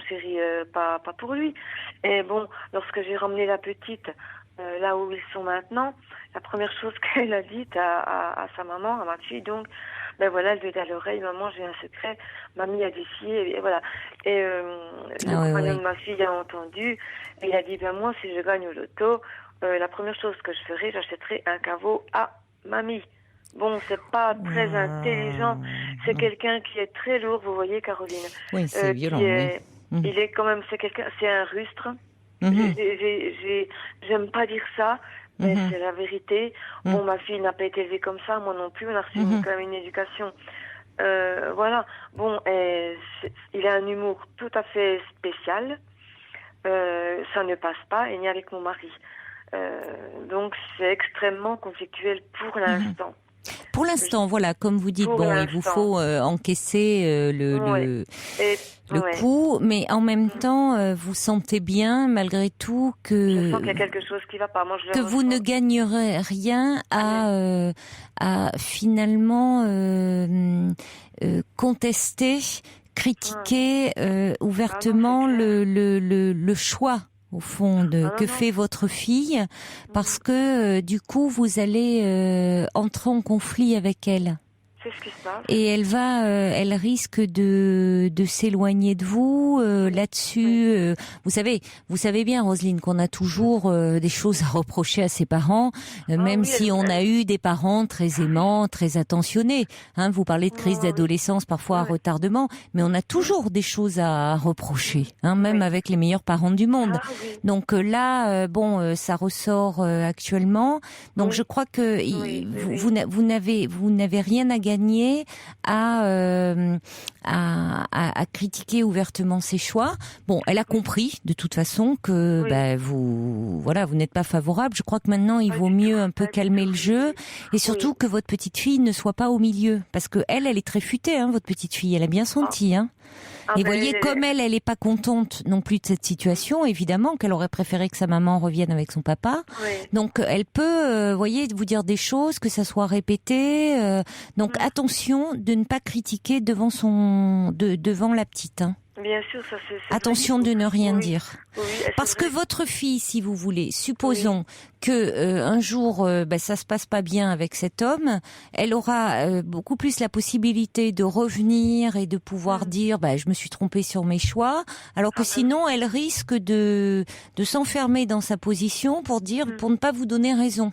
chérie, pas pour lui. Et bon, lorsque j'ai ramené la petite là où ils sont maintenant, la première chose qu'elle a dite à sa maman, à ma fille, donc, elle lui a dit à l'oreille, maman, j'ai un secret, mamie a décidé, et voilà. Et le compagnon de ma fille a entendu, et il a dit, moi, si je gagne au loto, la première chose que je ferai, j'achèterai un caveau à mamie. Bon, c'est pas très intelligent, c'est quelqu'un qui est très lourd, vous voyez, Caroline. Oui, c'est violent, Il est quand même, c'est un rustre. J'aime pas dire ça, mais c'est la vérité. Bon, ma fille n'a pas été élevée comme ça, moi non plus, on a reçu quand même une éducation. Voilà. Bon, il a un humour tout à fait spécial. Ça ne passe pas, et ni avec mon mari. Donc, c'est extrêmement conflictuel pour l'instant. Pour l'instant, voilà, comme vous dites, il vous faut encaisser le coup, mais en même temps, vous sentez bien, malgré tout, que je sens qu'il y a quelque chose qui va pas. Moi, que vous ne gagnerez rien à finalement contester, critiquer ouvertement le choix. Au fond, que fait votre fille, parce que du coup vous allez entrer en conflit avec elle. C'est ce qui se passe. Et elle risque de s'éloigner de vous là-dessus. Vous savez bien, Roselyne, qu'on a toujours des choses à reprocher à ses parents, même si on a eu des parents très aimants, très attentionnés. Hein, vous parlez de crise d'adolescence, parfois à retardement, mais on a toujours des choses à reprocher, hein, même avec les meilleurs parents du monde. Donc là, ça ressort actuellement. Donc je crois que vous n'avez rien à gagner à critiquer ouvertement ses choix. Bon, elle a compris de toute façon que vous n'êtes pas favorable. Je crois que maintenant il vaut mieux un peu calmer le jeu et surtout que votre petite fille ne soit pas au milieu, parce que elle est très futée, hein, votre petite fille. Elle a bien senti, hein. Et voyez, comme elle est pas contente non plus de cette situation, évidemment qu'elle aurait préféré que sa maman revienne avec son papa. Donc elle peut, vous dire des choses, que ça soit répété. Donc attention de ne pas critiquer devant la petite. Hein. Bien sûr, ça c'est attention de ne rien dire. Parce que votre fille, si vous voulez, supposons que un jour ça se passe pas bien avec cet homme, elle aura beaucoup plus la possibilité de revenir et de pouvoir dire je me suis trompée sur mes choix, alors que sinon elle risque de s'enfermer dans sa position pour ne pas vous donner raison.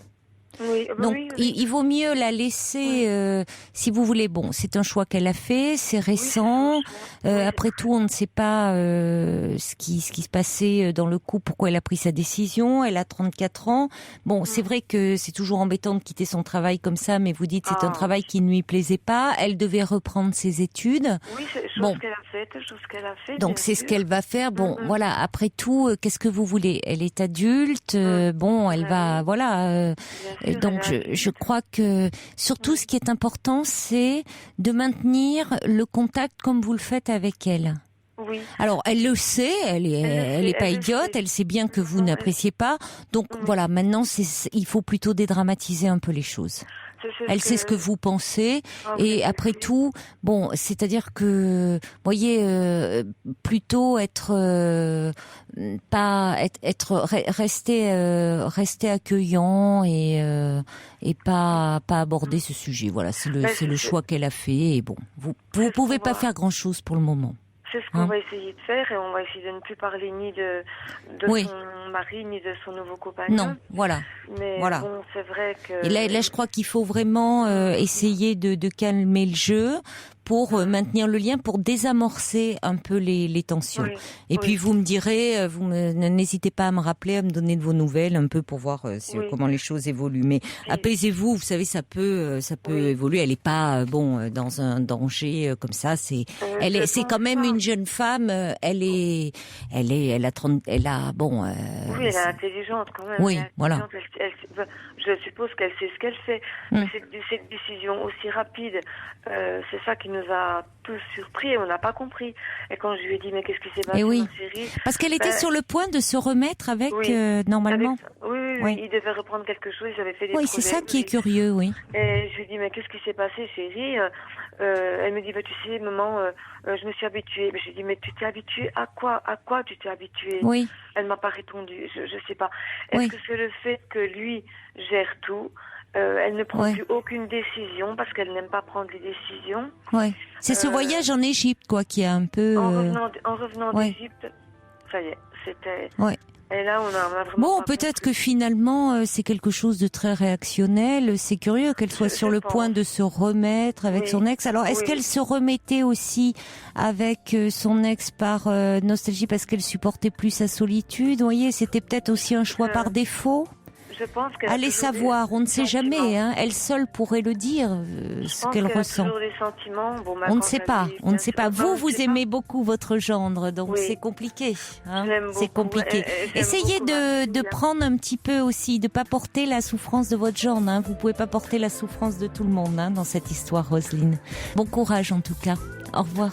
Oui, Donc, oui. il vaut mieux la laisser, si vous voulez. Bon, c'est un choix qu'elle a fait, c'est récent. Après tout, on ne sait pas ce qui se passait dans le couple, pourquoi elle a pris sa décision. Elle a 34 ans. Bon, c'est vrai que c'est toujours embêtant de quitter son travail comme ça, mais vous dites c'est un travail qui ne lui plaisait pas. Elle devait reprendre ses études. Oui, c'est chose qu'elle a fait. Donc c'est ce qu'elle va faire. Bon, voilà. Après tout, qu'est-ce que vous voulez? Elle est adulte. Bon, elle va, voilà. Donc je crois que surtout ce qui est important, c'est de maintenir le contact comme vous le faites avec elle. Oui. Alors elle le sait, elle est pas idiote, elle sait bien que vous n'appréciez pas. Donc voilà, maintenant il faut plutôt dédramatiser un peu les choses. Elle sait ce que vous pensez et après tout, bon, c'est-à-dire que, voyez, plutôt rester accueillant et pas aborder ce sujet. Voilà, c'est le choix qu'elle a fait et bon, vous pouvez pas faire grand-chose pour le moment. C'est ce qu'on va essayer de faire et on va essayer de ne plus parler ni de son mari ni de son nouveau compagnon. Non, voilà. Mais voilà. bon, c'est vrai que... Et là, je crois qu'il faut vraiment essayer de calmer le jeu pour maintenir le lien, pour désamorcer un peu les tensions. Oui, et puis vous me direz, n'hésitez pas à me rappeler, à me donner de vos nouvelles un peu pour voir comment les choses évoluent. Mais apaisez-vous, vous savez, ça peut évoluer. Elle est pas dans un danger c'est quand même une jeune femme. Elle est intelligente quand même. Oui, voilà. Je suppose qu'elle sait ce qu'elle fait. Mais cette décision aussi rapide, c'est ça qui nous a tous surpris et on n'a pas compris. Et quand je lui ai dit mais qu'est-ce qui s'est passé dans la série, parce qu'elle était sur le point de se remettre avec normalement. Oui, il devait reprendre quelque chose, ils avaient fait des problèmes. C'est ça qui est curieux, oui. Et je lui ai dit mais qu'est-ce qui s'est passé, chérie? Elle me dit tu sais maman, je me suis habituée. Je lui ai dit mais tu t'es habituée à quoi? À quoi tu t'es habituée? Oui. Elle m'a pas répondu, je sais pas. Est-ce que c'est le fait que lui gère tout? Elle ne prend plus aucune décision parce qu'elle n'aime pas prendre les décisions. Ouais. C'est ce voyage en Égypte qui a un peu. En revenant d'Égypte, ça y est, c'était. Ouais. Et là, on a vraiment. Bon, peut-être que finalement, c'est quelque chose de très réactionnel. C'est curieux qu'elle soit sur le point de se remettre avec son ex. Alors, est-ce qu'elle se remettait aussi avec son ex par nostalgie parce qu'elle supportait plus sa solitude? Vous voyez, c'était peut-être aussi un choix par défaut. Je pense qu'elle allez savoir, on ne sait jamais. Elle seule pourrait le dire, ce qu'elle ressent. Des sentiments. Bon, on ne sait pas. On ne sait pas. Vous aimez beaucoup votre gendre, donc c'est compliqué. C'est compliqué. Essayez de prendre un petit peu aussi, de pas porter la souffrance de votre gendre. Vous pouvez pas porter la souffrance de tout le monde dans cette histoire, Roselyne. Bon courage en tout cas. Au revoir.